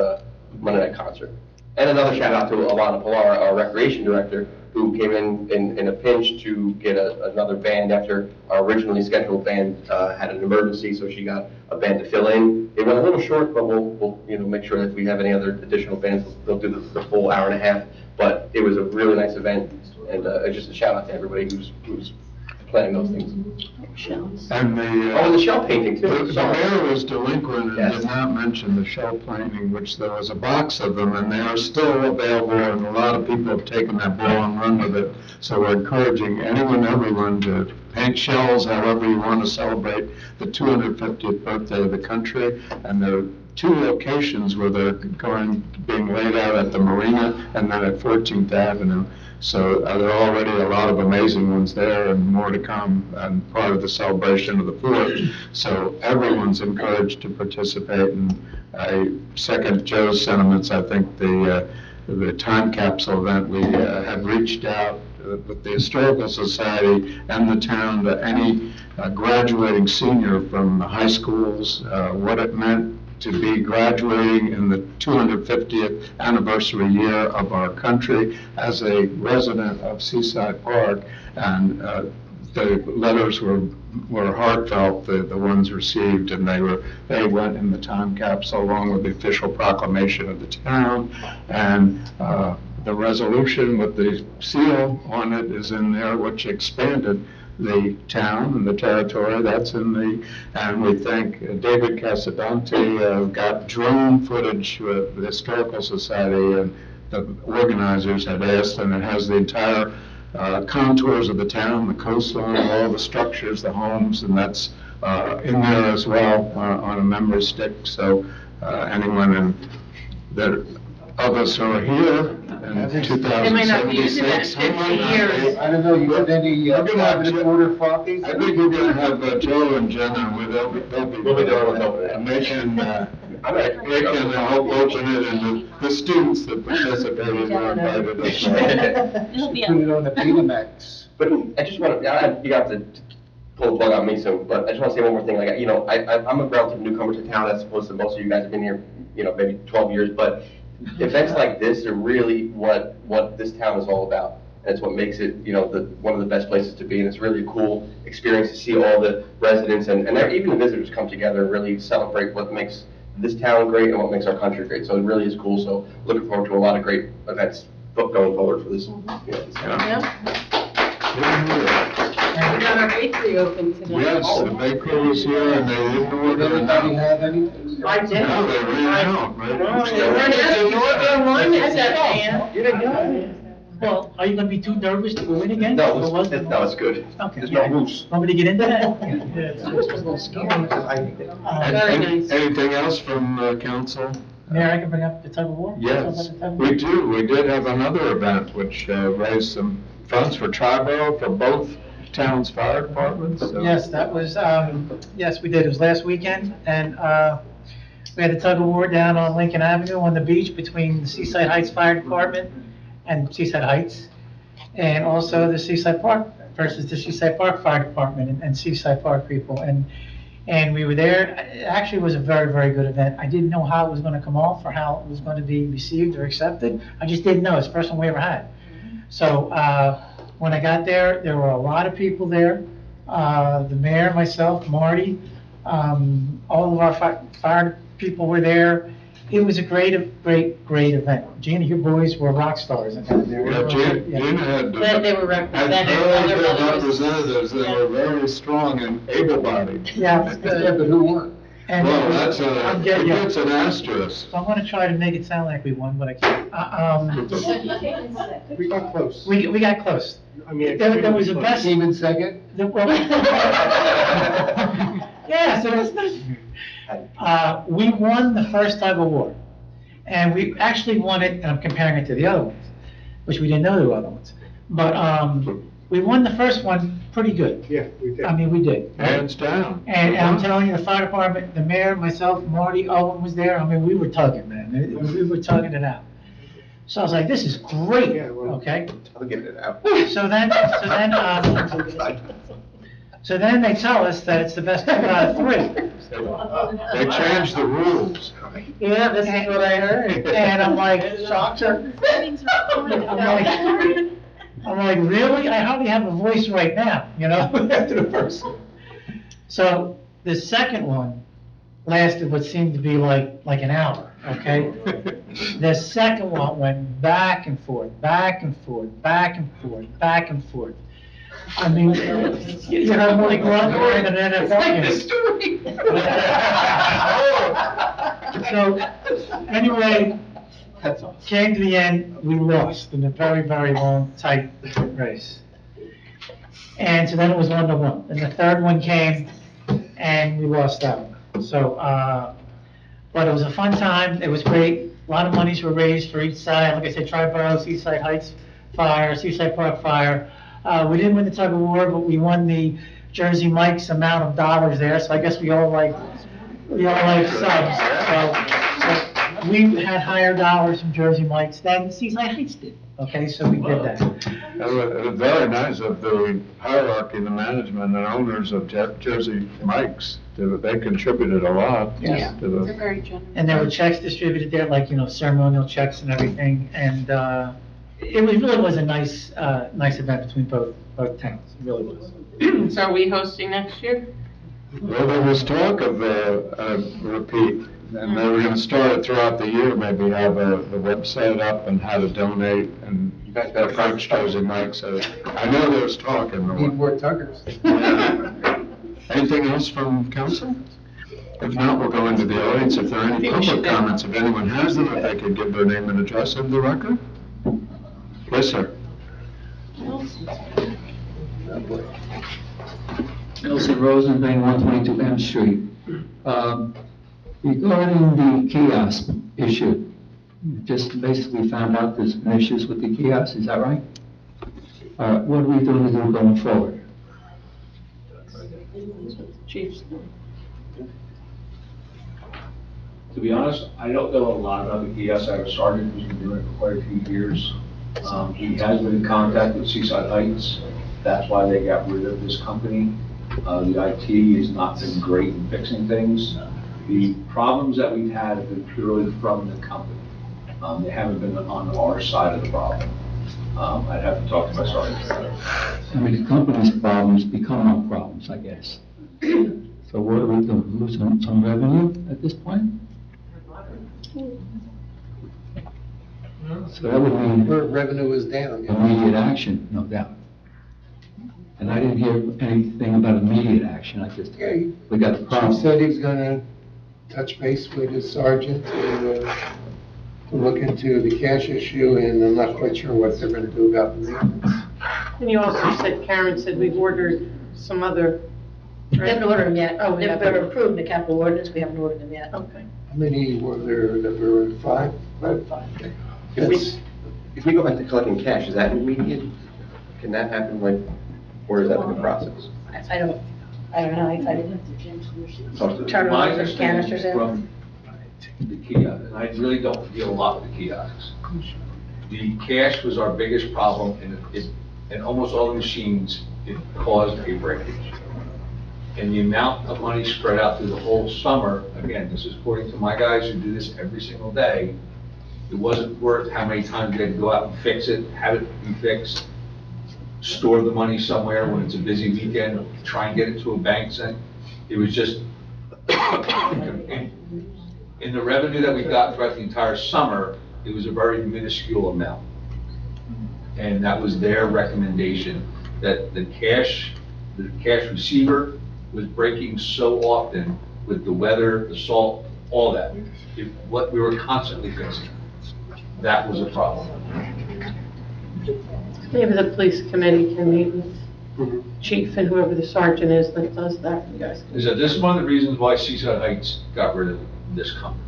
Monday night concert. And another shout out to Alana Pilar, our recreation director, who came in a pinch to get another band after our originally scheduled band had an emergency, so she got a band to fill in. They went a little short, but we'll make sure that if we have any other additional bands, they'll do the full hour and a half. But it was a really nice event, and just a shout out to everybody who's planning those things. And the shell painting too. The mayor was delinquent and did not mention the shell painting, which there was a box of them, and they are still available, and a lot of people have taken that ball and run with it. So we're encouraging everyone to paint shells however you want to celebrate the 250th birthday of the country. And there are 2 locations where they're being laid out at the marina and then at 14th Avenue. So there are already a lot of amazing ones there and more to come, and part of the celebration of the 4th. So everyone's encouraged to participate. And I second Joe's sentiments. I think the time capsule event, we had reached out with the Historical Society and the town to any graduating senior from the high schools, what it meant to be graduating in the 250th anniversary year of our country as a resident of Seaside Park. And the letters were heartfelt, the ones received, and they went in the time capsule along with the official proclamation of the town. And the resolution with the seal on it is in there, which expanded the town and the territory. That's in and we thank David Casadante, got drone footage with the Historical Society, and the organizers had asked, and it has the entire contours of the town, the coastline, all the structures, the homes, and that's in there as well on a memory stick. So anyone that of us who are here in 2076, I don't know, you have any, order copies? I think we're going to have Joe and Jenna, they'll be making, open it, and the students that participated are invited as well. It'll be Put it on the Betamax. But I just want to, you have to pull the plug on me soon, but I just want to say one more thing. Like, I'm a relative newcomer to town as opposed to most of you guys have been here, maybe 12 years, but events like this are really what this town is all about. And it's what makes it, one of the best places to be. And it's really a cool experience to see all the residents and even the visitors come together and really celebrate what makes this town great and what makes our country great. So it really is cool. So looking forward to a lot of great events going forward for this. This town. And we got our bakery open today. Yes, the bakery was here and they didn't order enough. Anybody have anything? I did. No, they ran out, right? You didn't go? Well, are you gonna be too nervous to go in again? No, Or was it? it's good. Okay. There's no moose. Want me to get into that? Very nice. Anything else from council? Mayor, I can bring up the tug of war? Yes, we do. We did have another event which raised some funds for Triborough for both towns' fire departments. So. Yes, that was, yes, we did. It was last weekend, and we had the tug of war down on Lincoln Avenue on the beach between the Seaside Heights Fire Department and Seaside Heights, and also the Seaside Park versus the Seaside Park Fire Department and Seaside Park people. And we were there. It actually was a very, very good event. I didn't know how it was going to come off or how it was going to be received or accepted. I just didn't know. It's the first one we ever had. So when I got there, there were a lot of people there. The mayor, myself, Marty, all of our fire people were there. It was a great event. Gina, your boys were rock stars. Yeah, Gina had They were represented. very good representatives. They were very strong and able-bodied. Yeah, Yeah, but who won? and Well, that's I'm getting you. it's an asterisk. So I'm going to try to make it sound like we won, but I can't. We got close. We got close. I mean, There was a best. Team in second? Yeah, so we won the first tug of war, and we actually won it, and I'm comparing it to the other ones, which we didn't know there were other ones, but we won the first one pretty good. Yeah, we did. I mean, we did. Hands down. And I'm telling you, the fire department, the mayor, myself, Marty, Owen was there. I mean, we were tugging, man. We were tugging it out. So I was like, this is great, okay? I'll get it out. So then they tell us that it's the best 2 out of 3. They changed the rules. Yeah, this is what I heard. And I'm like, I'm like, really? I hardly have a voice right now, after the first one. So the second one lasted what seemed to be like an hour, okay? The second one went back and forth, back and forth, back and forth, back and forth. I mean, more like we're in an NFL game. So, anyway, came to the end, we lost in a very, very long, tight race. And so then it was 1-1. And the third one came, and we lost that one. So, but it was a fun time. It was great. A lot of monies were raised for each side. Like I said, Triborough, Seaside Heights Fire, Seaside Park Fire. We didn't win the tug of war, but we won the Jersey Mike's amount of dollars there. So I guess we all like subs. So we had higher dollars from Jersey Mike's than Seaside Heights did. Okay, so we did that. It was very nice of the hierarchy, the management and owners of Jersey Mike's. They contributed a lot. Yeah. To the, They're very generous. And there were checks distributed there, like, ceremonial checks and everything. And it really was a nice event between both towns. It really was. So are we hosting next year? Well, there was talk of a repeat, and they were going to start it throughout the year, maybe have the website up and how to donate, and you guys got approach Jersey Mike, so I know there was talk in the Need more tuggers. Anything else from council? If not, we'll go into the audience. If there are any public comments, if anyone has them, if they could give their name and address in the record. Yes, sir. No, bills. Nelson Rosenbaum, 122 M Street. Regarding the kiosk issue, just basically found out there's some issues with the kiosk, is that right? What are we doing to do going forward? Chiefs. To be honest, I don't know a lot about the kiosk. I have a sergeant who's been doing it for quite a few years. He has been in contact with Seaside Heights. That's why they got rid of this company. The IT has not been great in fixing things. The problems that we've had have been purely from the company. They haven't been on our side of the problem. I'd have to talk to my sergeant about it. I mean, the company's problems become our problems, I guess. So what are we doing, lose some revenue at this point? So that would mean revenue is down. immediate action, no doubt. And I didn't hear anything about immediate action, I just, we got the problem. Chief said he was gonna touch base with his sergeant to look into the cash issue, and I'm not quite sure what they're gonna do about the maintenance. And you also said, Karen said we've ordered some other. We haven't ordered them yet. Oh, we They're haven't. approved the capital ordinance, we haven't ordered them yet. Okay. How many were there, number five? If we go back to collecting cash, is that immediate? Can that happen like, or is that like a process? I don't know, I didn't turn My on the canisters in. From the kiosk, and I really don't deal a lot with the kiosks. The cash was our biggest problem, and almost all the machines, it caused a breakage. And the amount of money spread out through the whole summer, again, this is according to my guys who do this every single day, it wasn't worth how many times you had to go out and fix it, have it be fixed, store the money somewhere when it's a busy weekend, try and get it to a bank. It was just, in the revenue that we got throughout the entire summer, it was a very minuscule amount. And that was their recommendation, that the cash receiver was breaking so often with the weather, the salt, all that. What we were constantly fixing, that was a problem. Maybe the police committee can meet with chief and whoever the sergeant is that does that, you guys. Is that this is one of the reasons why Seaside Heights got rid of this company.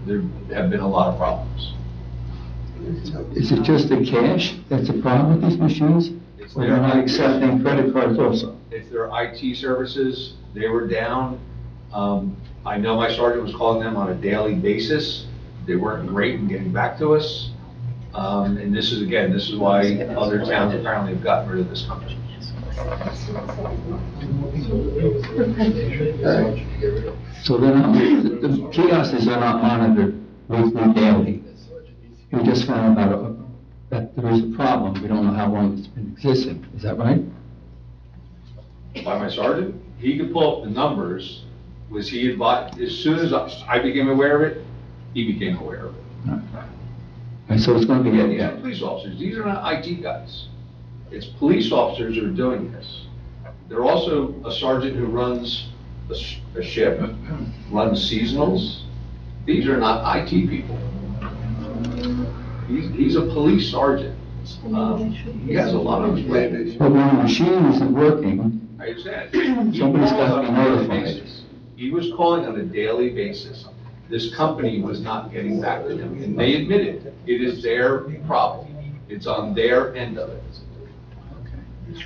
There have been a lot of problems. Is it just the cash that's a problem with these machines? Or they're not accepting credit cards also? If their IT services, they were down. I know my sergeant was calling them on a daily basis. They weren't great in getting back to us. And this is why other towns apparently have gotten rid of this company. So they're not, the kiosks are not monitored weekly, daily. We just found out that there is a problem. We don't know how long it's been existing. Is that right? By my sergeant, he could pull up the numbers. Was he advised, as soon as I became aware of it, he became aware of it. And so it's going to be, These are police officers. These are not IT guys. It's police officers who are doing this. They're also a sergeant who runs a ship, runs seasonals. These are not IT people. He's a police sergeant. He has a lot of responsibility. but when the machine isn't working, I understand. somebody's got to be notified. He was calling on a daily basis. This company was not getting back to him, and they admitted it is their problem. It's on their end of it.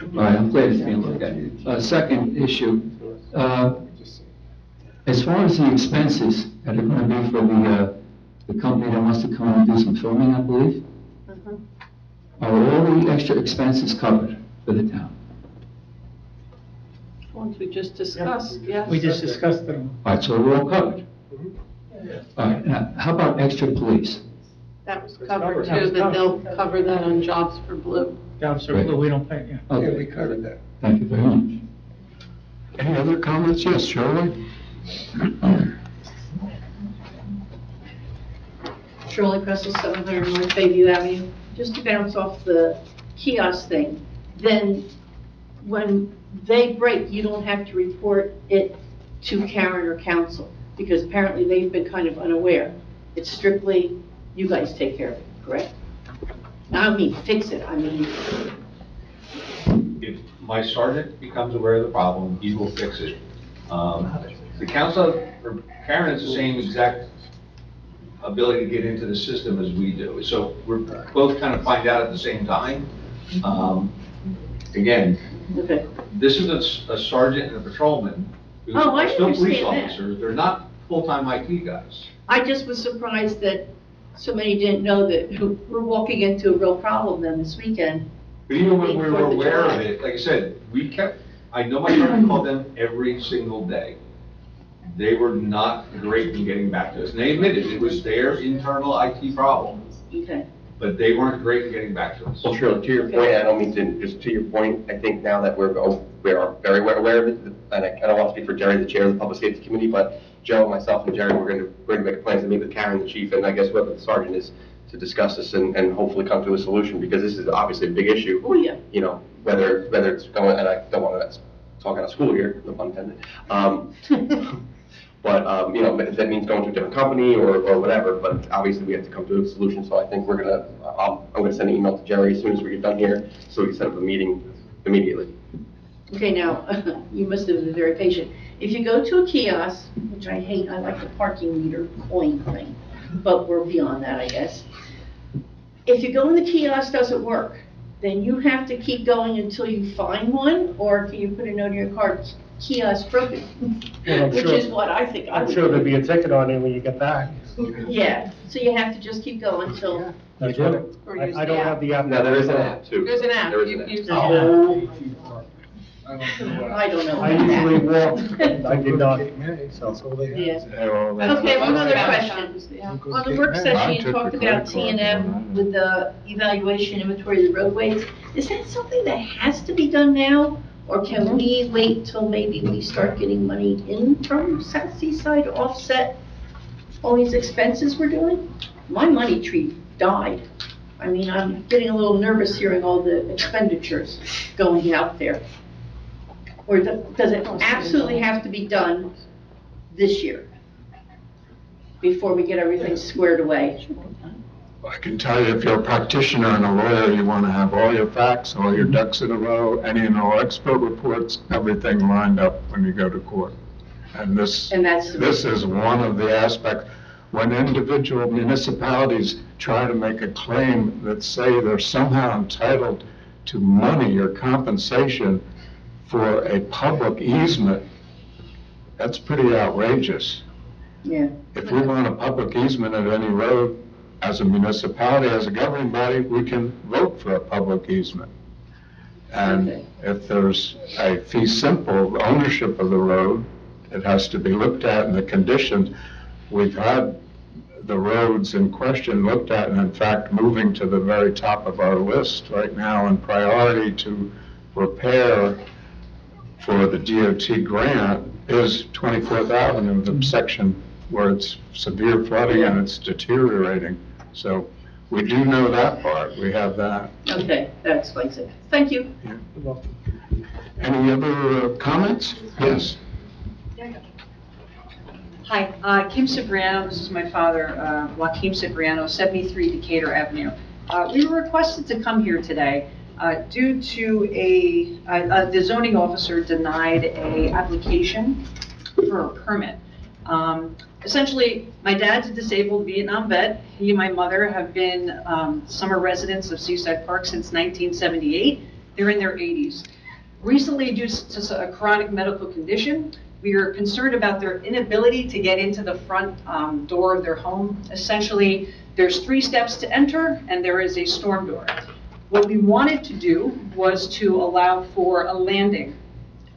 All right, I'm glad it's being looked at. Second issue, as far as the expenses that are going to be for the company that wants to come and do some filming, I believe, are all the extra expenses covered for the town? Ones we just discussed, yes. We just discussed them. All right, so we're all covered. All right, now, how about extra police? That was covered too, that they'll cover that on Jobs for Blue. Jobs for Blue, we don't pay, yeah. Okay. we covered that. Thank you very much. Any other comments? Yes, Shirley? Shirley Pressel, 700 North Bayview Avenue. Just to bounce off the kiosk thing, then when they break, you don't have to report it to Karen or council, because apparently they've been kind of unaware. It's strictly, you guys take care of it, correct? Now, I don't mean fix it, I mean, my sergeant becomes aware of the problem, he will fix it. The council, or Karen has the same exact ability to get into the system as we do. So we're both kind of find out at the same time. Again, this is a sergeant and a patrolman who Oh, I are still police understand that. officers. They're not full-time IT guys. I just was surprised that so many didn't know that we're walking into a real problem then this weekend. But even when we were 4th of aware of July. it, like I said, I know my sergeant called them every single day. They were not great in getting back to us. And they admitted it was their internal IT problem, Okay. but they weren't great in getting back to us. Well, Shirley, to your point, I don't mean to, just to your point, I think now that we are very aware of it, and I don't want to speak for Jerry, the chair of the Public Safety Committee, but Joe, myself, and Jerry, we're going to make plans to meet with Karen, the chief, and I guess whoever the sergeant is, to discuss this and hopefully come to a solution, because this is obviously a big issue. Oh, yeah. You know, whether it's going, and I don't want to talk out of school here, no pun intended. But, you know, if that means going to a different company or whatever, but obviously we have to come to a solution. So I think I'm going to send an email to Jerry as soon as we get done here, so we can set up a meeting immediately. Okay, now, you must have been very patient. If you go to a kiosk, which I hate, I like the parking meter coin thing, but we're beyond that, I guess. If you go and the kiosk doesn't work, then you have to keep going until you find one, or can you put a note in your card, kiosk broken? Yeah, I'm Which sure- is what I think I I'm would sure there'll do. be a ticket on it when you get back. Yeah, so you have to just keep going until. That's it. I don't have the app. No, there is an app too. There's an app. There is You- an you- Oh. I don't know I about usually that. walk, I did not, so. Yeah. Okay, one other question. On the work session, you talked about T&M with the evaluation inventory of the roadways. Is that something that has to be done now? Or can we wait till maybe we start getting money in from South Seaside to offset all these expenses we're doing? My money tree died. I mean, I'm getting a little nervous hearing all the expenditures going out there. Or does it absolutely have to be done this year before we get everything squared away? I can tell you, if you're a practitioner and a lawyer, you want to have all your facts, all your ducks in a row, any and all expert reports, everything lined up when you go to court. And this is one of the aspects. When individual municipalities try to make a claim that say they're somehow entitled to money or compensation for a public easement, that's pretty outrageous. Yeah. If we want a public easement at any road, as a municipality, as a governing body, we can vote for a public easement. And if there's a fee simple ownership of the road, it has to be looked at in the conditions. We've had the roads in question looked at, and in fact, moving to the very top of our list right now in priority to repair for the DOT grant is 24th Avenue, the section where it's severe flooding and it's deteriorating. So we do know that part, we have that. Okay, that explains it. Thank you. Any other comments? Yes. Hi, Kim Cipriano, this is my father, Joaquim Cipriano, 73 Decatur Avenue. We were requested to come here today due to the zoning officer denied a application for a permit. Essentially, my dad's a disabled Vietnam vet. He and my mother have been summer residents of Seaside Park since 1978. They're in their 80s. Recently, due to a chronic medical condition, we are concerned about their inability to get into the front door of their home. Essentially, there's 3 steps to enter, and there is a storm door. What we wanted to do was to allow for a landing,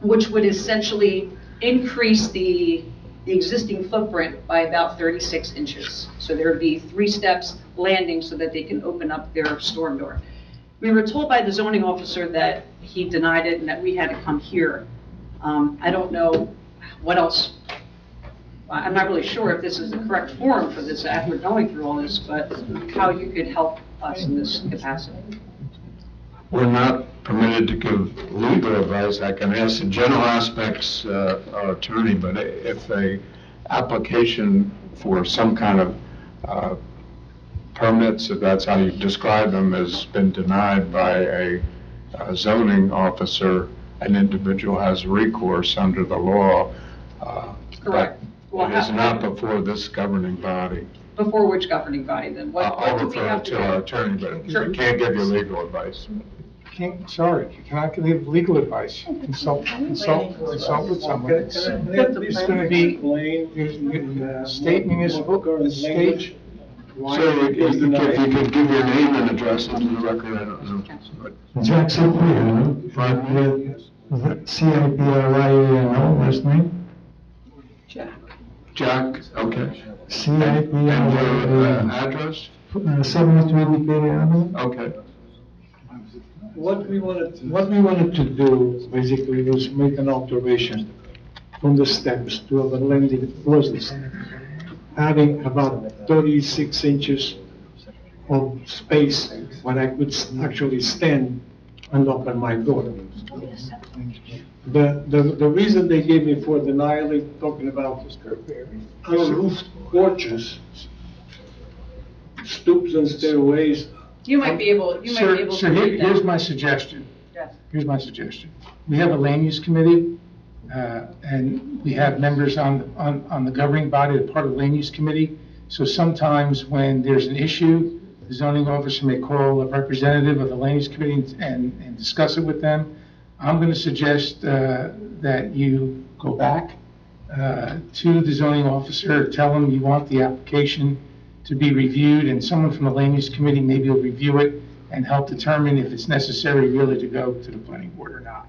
which would essentially increase the existing footprint by about 36 inches. So there would be 3 steps landing so that they can open up their storm door. We were told by the zoning officer that he denied it and that we had to come here. I don't know what else. I'm not really sure if this is the correct forum for this after going through all this, but how you could help us in this capacity. We're not permitted to give legal advice. I can ask in general aspects our attorney, but if a application for some kind of permits, if that's how you describe them, has been denied by a zoning officer, an individual has recourse under the law. Correct. But it is not before this governing body. Before which governing body then? What I'll do we refer have it to to do? our attorney, but Sure. I can't give you legal advice. Sorry, you cannot give legal advice. Consult with someone. It's going to be state municipal, state. So if you could give your name and address into the record, I don't know. Jack Cipriano, Cipriano, last name? Jack, okay. Cipriano. And your address? 73 Decatur Avenue. Okay. What we wanted to do basically was make an observation from the steps to have a landing closest, having about 36 inches of space where I could actually stand and open my door. The reason they gave me for denial is talking about unroofed porches, stoops and stairways. You might be able to read that. Here's my suggestion. Yes. Here's my suggestion. We have a land use committee, and we have members on the governing body, the part of the land use committee. So sometimes when there's an issue, the zoning officer may call a representative of the land use committee and discuss it with them. I'm going to suggest that you go back to the zoning officer, tell them you want the application to be reviewed, and someone from the land use committee maybe will review it and help determine if it's necessary really to go to the planning board or not.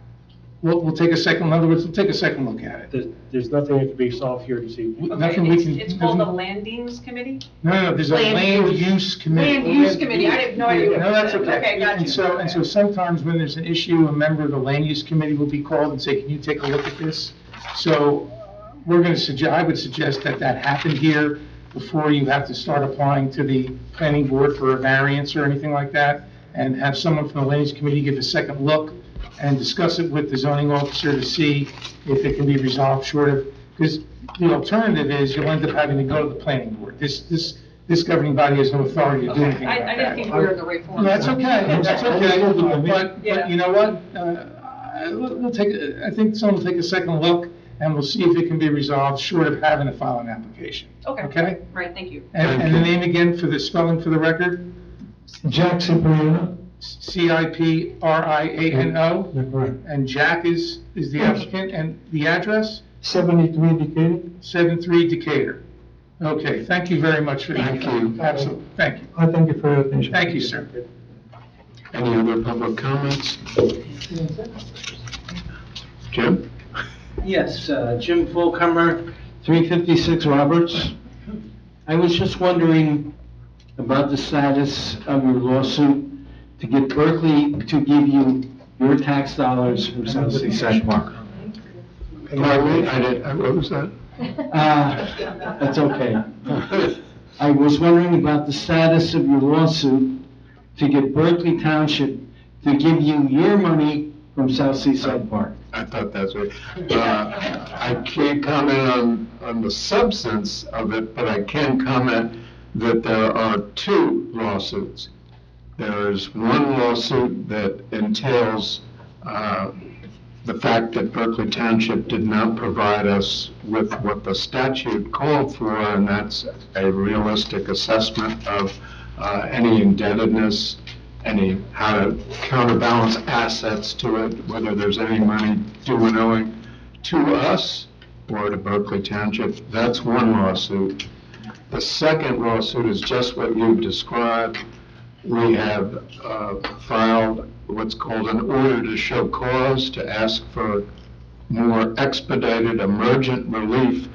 We'll take a second, in other words, we'll take a second look at it. There's nothing that can be solved here this evening. Nothing we can. It's called the Landings Committee? No, there's a land use committee. Land Use Committee, I didn't know you. No, that's okay. Okay, got you. And so sometimes when there's an issue, a member of the land use committee will be called and say, can you take a look at this? So we're going to suggest, I would suggest that happen here before you have to start applying to the planning board for a variance or anything like that, and have someone from the land use committee give a second look and discuss it with the zoning officer to see if it can be resolved short of, because the alternative is you'll end up having to go to the planning board. This governing body has no authority to do anything about that. I didn't think we were in the right form. That's okay, that's okay, but you know what? I think someone will take a second look, and we'll see if it can be resolved short of having to file an application. Okay. Okay? Right, thank you. And the name again for the spelling for the record? Jack Cipriano. Cipriano. Right. And Jack is the applicant, and the address? 73 Decatur. 73 Decatur. Okay, thank you very much for that. Thank you. Absolutely, thank you. I thank you for your attention. Thank you, sir. Any other public comments? Jim? Yes, Jim Fulcomer, 356 Roberts. I was just wondering about the status of your lawsuit to get Berkeley to give you your tax dollars from South Seaside Park. Pardon me? What was that? That's okay. I was wondering about the status of your lawsuit to get Berkeley Township to give you your money from South Seaside Park. I thought that's right. I can't comment on the substance of it, but I can comment that there are two lawsuits. There is one lawsuit that entails the fact that Berkeley Township did not provide us with what the statute called for, and that's a realistic assessment of any indebtedness, how to counterbalance assets to it, whether there's any money due and owing to us or to Berkeley Township. That's one lawsuit. The second lawsuit is just what you've described. We have filed what's called an order to show cause to ask for more expedited emergent relief,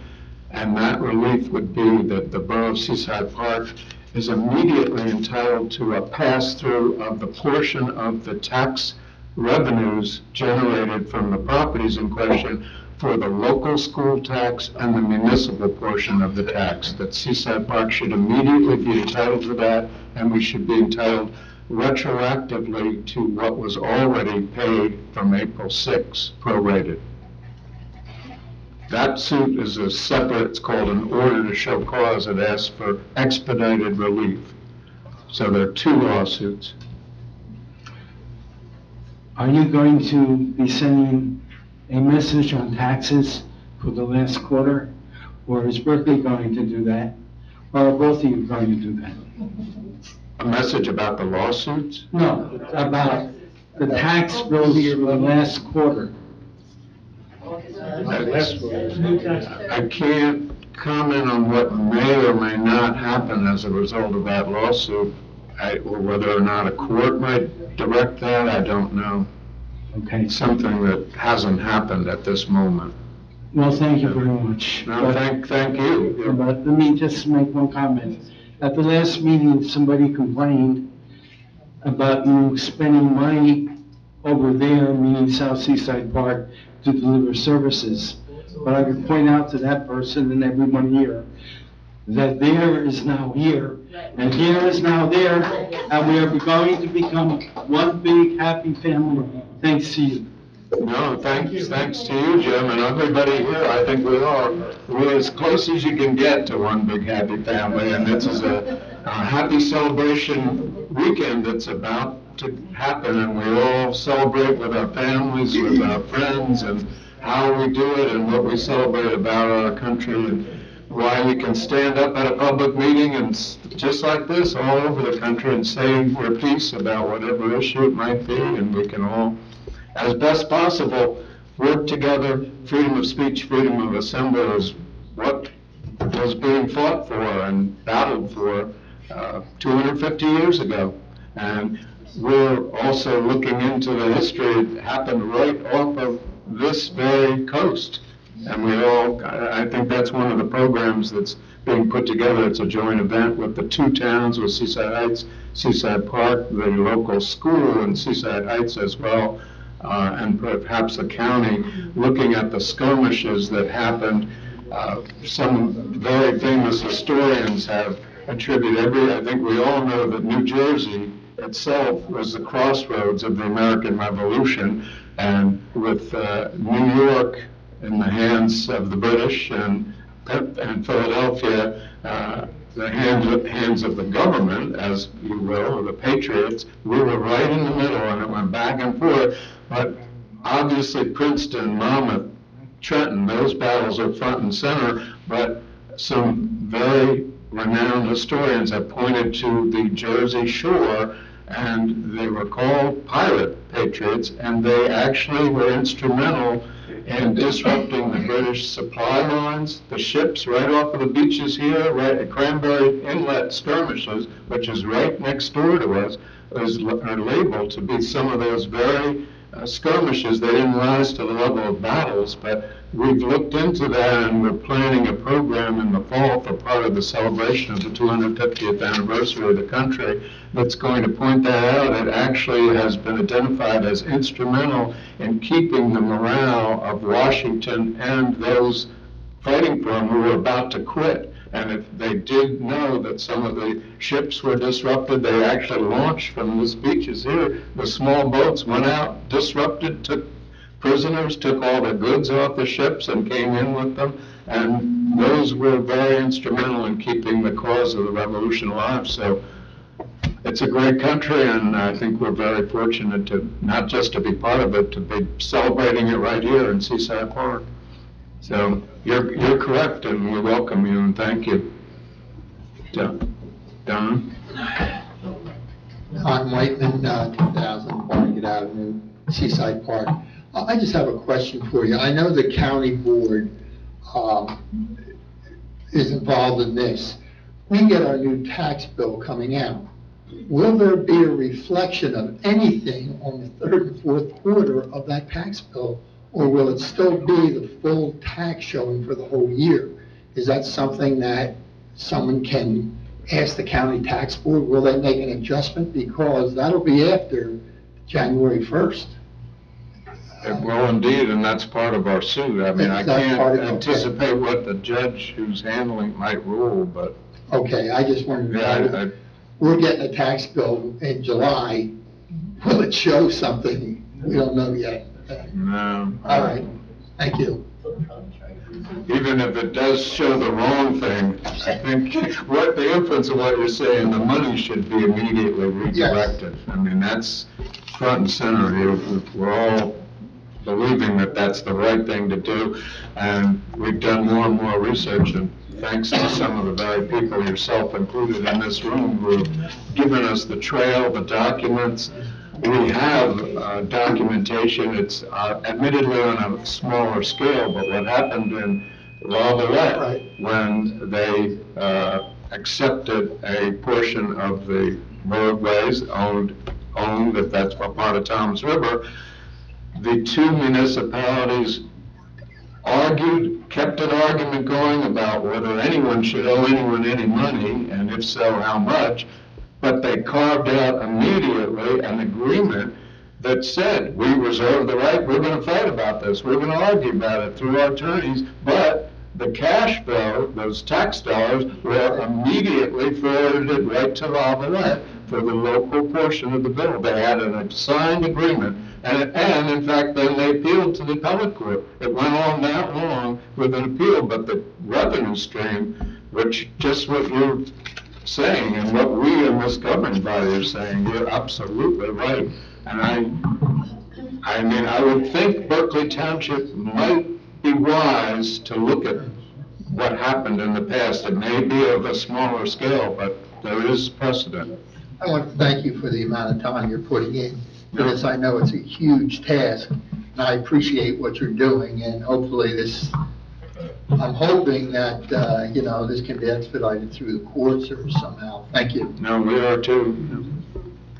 and that relief would be that the Borough of Seaside Park is immediately entitled to a pass-through of the portion of the tax revenues generated from the properties in question for the local school tax and the municipal portion of the tax. That Seaside Park should immediately be entitled to that, and we should be entitled retroactively to what was already paid from April 6, prorated. That suit is a separate, it's called an order to show cause. It asks for expedited relief. So there are two lawsuits. are you going to be sending a message on taxes for the last quarter? Or is Berkeley going to do that? Or are both of you going to do that? A message about the lawsuits? No, about the tax bills for the last quarter. I can't comment on what may or may not happen as a result of that lawsuit, or whether or not a court might direct that, I don't know. Okay. Something that hasn't happened at this moment. Well, thank you very much. No, thank you. But let me just make one comment. At the last meeting, somebody complained about you spending money over there, meaning South Seaside Park, to deliver services. But I would point out to that person and everyone here that there is now here, and here is now there, and we are going to become one big happy family. Thanks to you. No, thanks to you, Jim, and everybody here. I think we're as close as you can get to one big happy family, and this is a happy celebration weekend that's about to happen, and we all celebrate with our families, with our friends, and how we do it, and what we celebrate about our country, and why we can stand up at a public meeting and just like this all over the country and say your piece about whatever issue it might be, and we can all, as best possible, work together. Freedom of speech, freedom of assembly is what was being fought for and battled for 250 years ago. And we're also looking into the history that happened right off of this very coast. And I think that's one of the programs that's being put together. It's a joint event with the two towns, with Seaside Heights, Seaside Park, the local school in Seaside Heights as well, and perhaps the county, looking at the skirmishes that happened. Some very famous historians have attributed I think we all know that New Jersey itself was the crossroads of the American Revolution, and with New York in the hands of the British and Philadelphia, the hands of the government, as you will, or the Patriots, we were right in the middle, and it went back and forth. But obviously Princeton, Monmouth, Trenton, those battles are front and center, but some very renowned historians have pointed to the Jersey Shore, and they were called pirate patriots, and they actually were instrumental in disrupting the British supply lines. The ships right off of the beaches here, right at Cranberry Inlet skirmishes, which is right next door to us, are labeled to be some of those very skirmishes. They didn't rise to the level of battles, but we've looked into that, and we're planning a program in the fall for part of the celebration of the 250th anniversary of the country that's going to point that out. It actually has been identified as instrumental in keeping the morale of Washington and those fighting for him who were about to quit. And if they did know that some of the ships were disrupted, they actually launched from these beaches here. The small boats went out, disrupted, took prisoners, took all the goods off the ships and came in with them. And those were very instrumental in keeping the cause of the revolution alive. So it's a great country, and I think we're very fortunate to not just to be part of it, to be celebrating it right here in Seaside Park. So you're correct, and we welcome you and thank you. Don? Don Whiteman, 2000 Barnegat Avenue, Seaside Park. I just have a question for you. I know the county board is involved in this. We get our new tax bill coming out. Will there be a reflection of anything on the third and fourth quarter of that tax bill? Or will it still be the full tax showing for the whole year? Is that something that someone can ask the county tax board? Will they make an adjustment? Because that'll be after January 1st. It will indeed, and that's part of our suit. I mean, I can't anticipate what the judge who's handling might rule, but... Okay, I just wanted to know. We're getting a tax bill in July. Will it show something? We don't know yet. No. All right, thank you. Even if it does show the wrong thing, I think what the inference of what you're saying, the money should be immediately redirected. Yes. I mean, that's front and center here. We're all believing that that's the right thing to do, and we've done more and more research, and thanks to some of the very people, yourself included in this room, who have given us the trail, the documents. We have documentation. It's admittedly on a smaller scale, but what happened in Lavalette, when they accepted a portion of the roadways owned, if that's a part of Tom's River, the two municipalities argued, kept an argument going about whether anyone should owe anyone any money, and if so, how much. But they carved out immediately an agreement that said, we reserve the right, we're going to fight about this, we're going to argue about it through our attorneys, but the cash flow, those tax dollars, were immediately forwarded right to Lavalette for the local portion of the bill. They had an signed agreement, and in fact, then they appealed to the appellate court. It went on that long with an appeal, but the revenue stream, which just what you're saying and what we in this governing body are saying, you're absolutely right. And I mean, I would think Berkeley Township might be wise to look at what happened in the past. It may be of a smaller scale, but there is precedent. I want to thank you for the amount of time you're putting in, because I know it's a huge task, and I appreciate what you're doing, and hopefully this, I'm hoping that, this can be expedited through the courts or somehow. Thank you. No, we are too.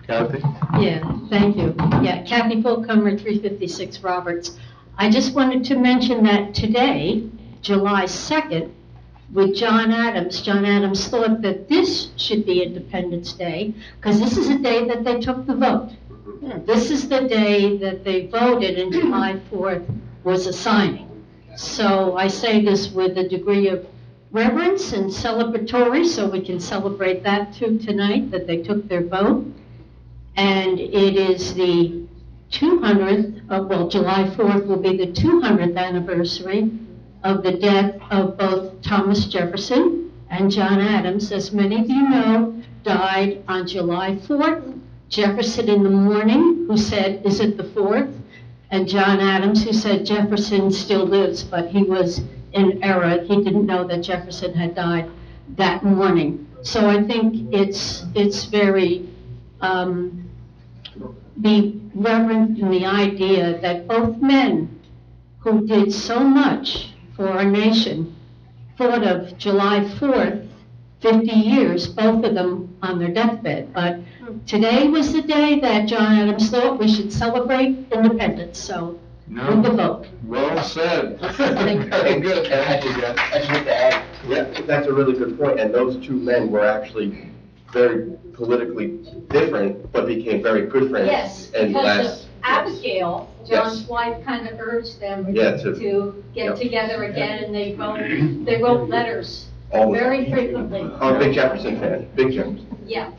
Kathy? Yeah, thank you. Yeah, Kathy Fulcomer, 356 Roberts. I just wanted to mention that today, July 2nd, with John Adams thought that this should be Independence Day, because this is a day that they took the vote. This is the day that they voted, and July 4th was a signing. So I say this with a degree of reverence and celebratory, so we can celebrate that too tonight, that they took their vote. And it is the 200th, July 4th will be the 200th anniversary of the death of both Thomas Jefferson and John Adams. As many of you know, died on July 4th. Jefferson in the morning, who said, is it the 4th? And John Adams, who said Jefferson still lives, but he was in error. He didn't know that Jefferson had died that morning. So I think it's very, be reverent in the idea that both men who did so much for our nation thought of July 4th, 50 years, both of them on their deathbed. But today was the day that John Adams thought we should celebrate independence, so with the vote. Well said. Very good. And I just want to add, yeah, that's a really good point. And those two men were actually very politically different, but became very good friends. Yes, and because Abigail, John's Yes. wife, kind of urged them Yeah, to get Yep. together again, and they wrote letters All the very time. frequently. I'm a big Jefferson fan, big Jefferson. Yeah.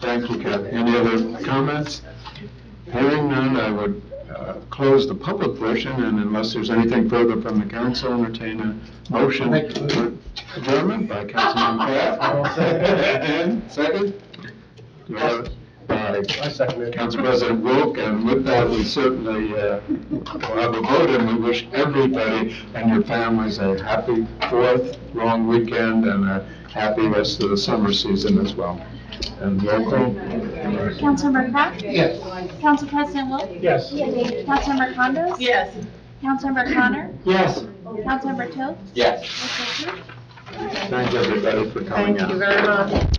Thank you, Kathy. Any other comments? Hearing none, I would close the public portion, and unless there's anything further from the council, entertain a motion for adjournment by Councilman Kraft. And second? Do I have it? By Council President Wilk, and with that, we certainly will have a vote, and we wish everybody and your families a happy 4th long weekend and a happy rest of the summer season as well. And roll call. Councilmember Kraft? Yes. Council President Wilk? Yes. Councilmember Condos? Yes. Councilmember Connor? Yes. Councilmember Toth? Yes. Motion approved. Thank everybody for coming out. Thank you very much.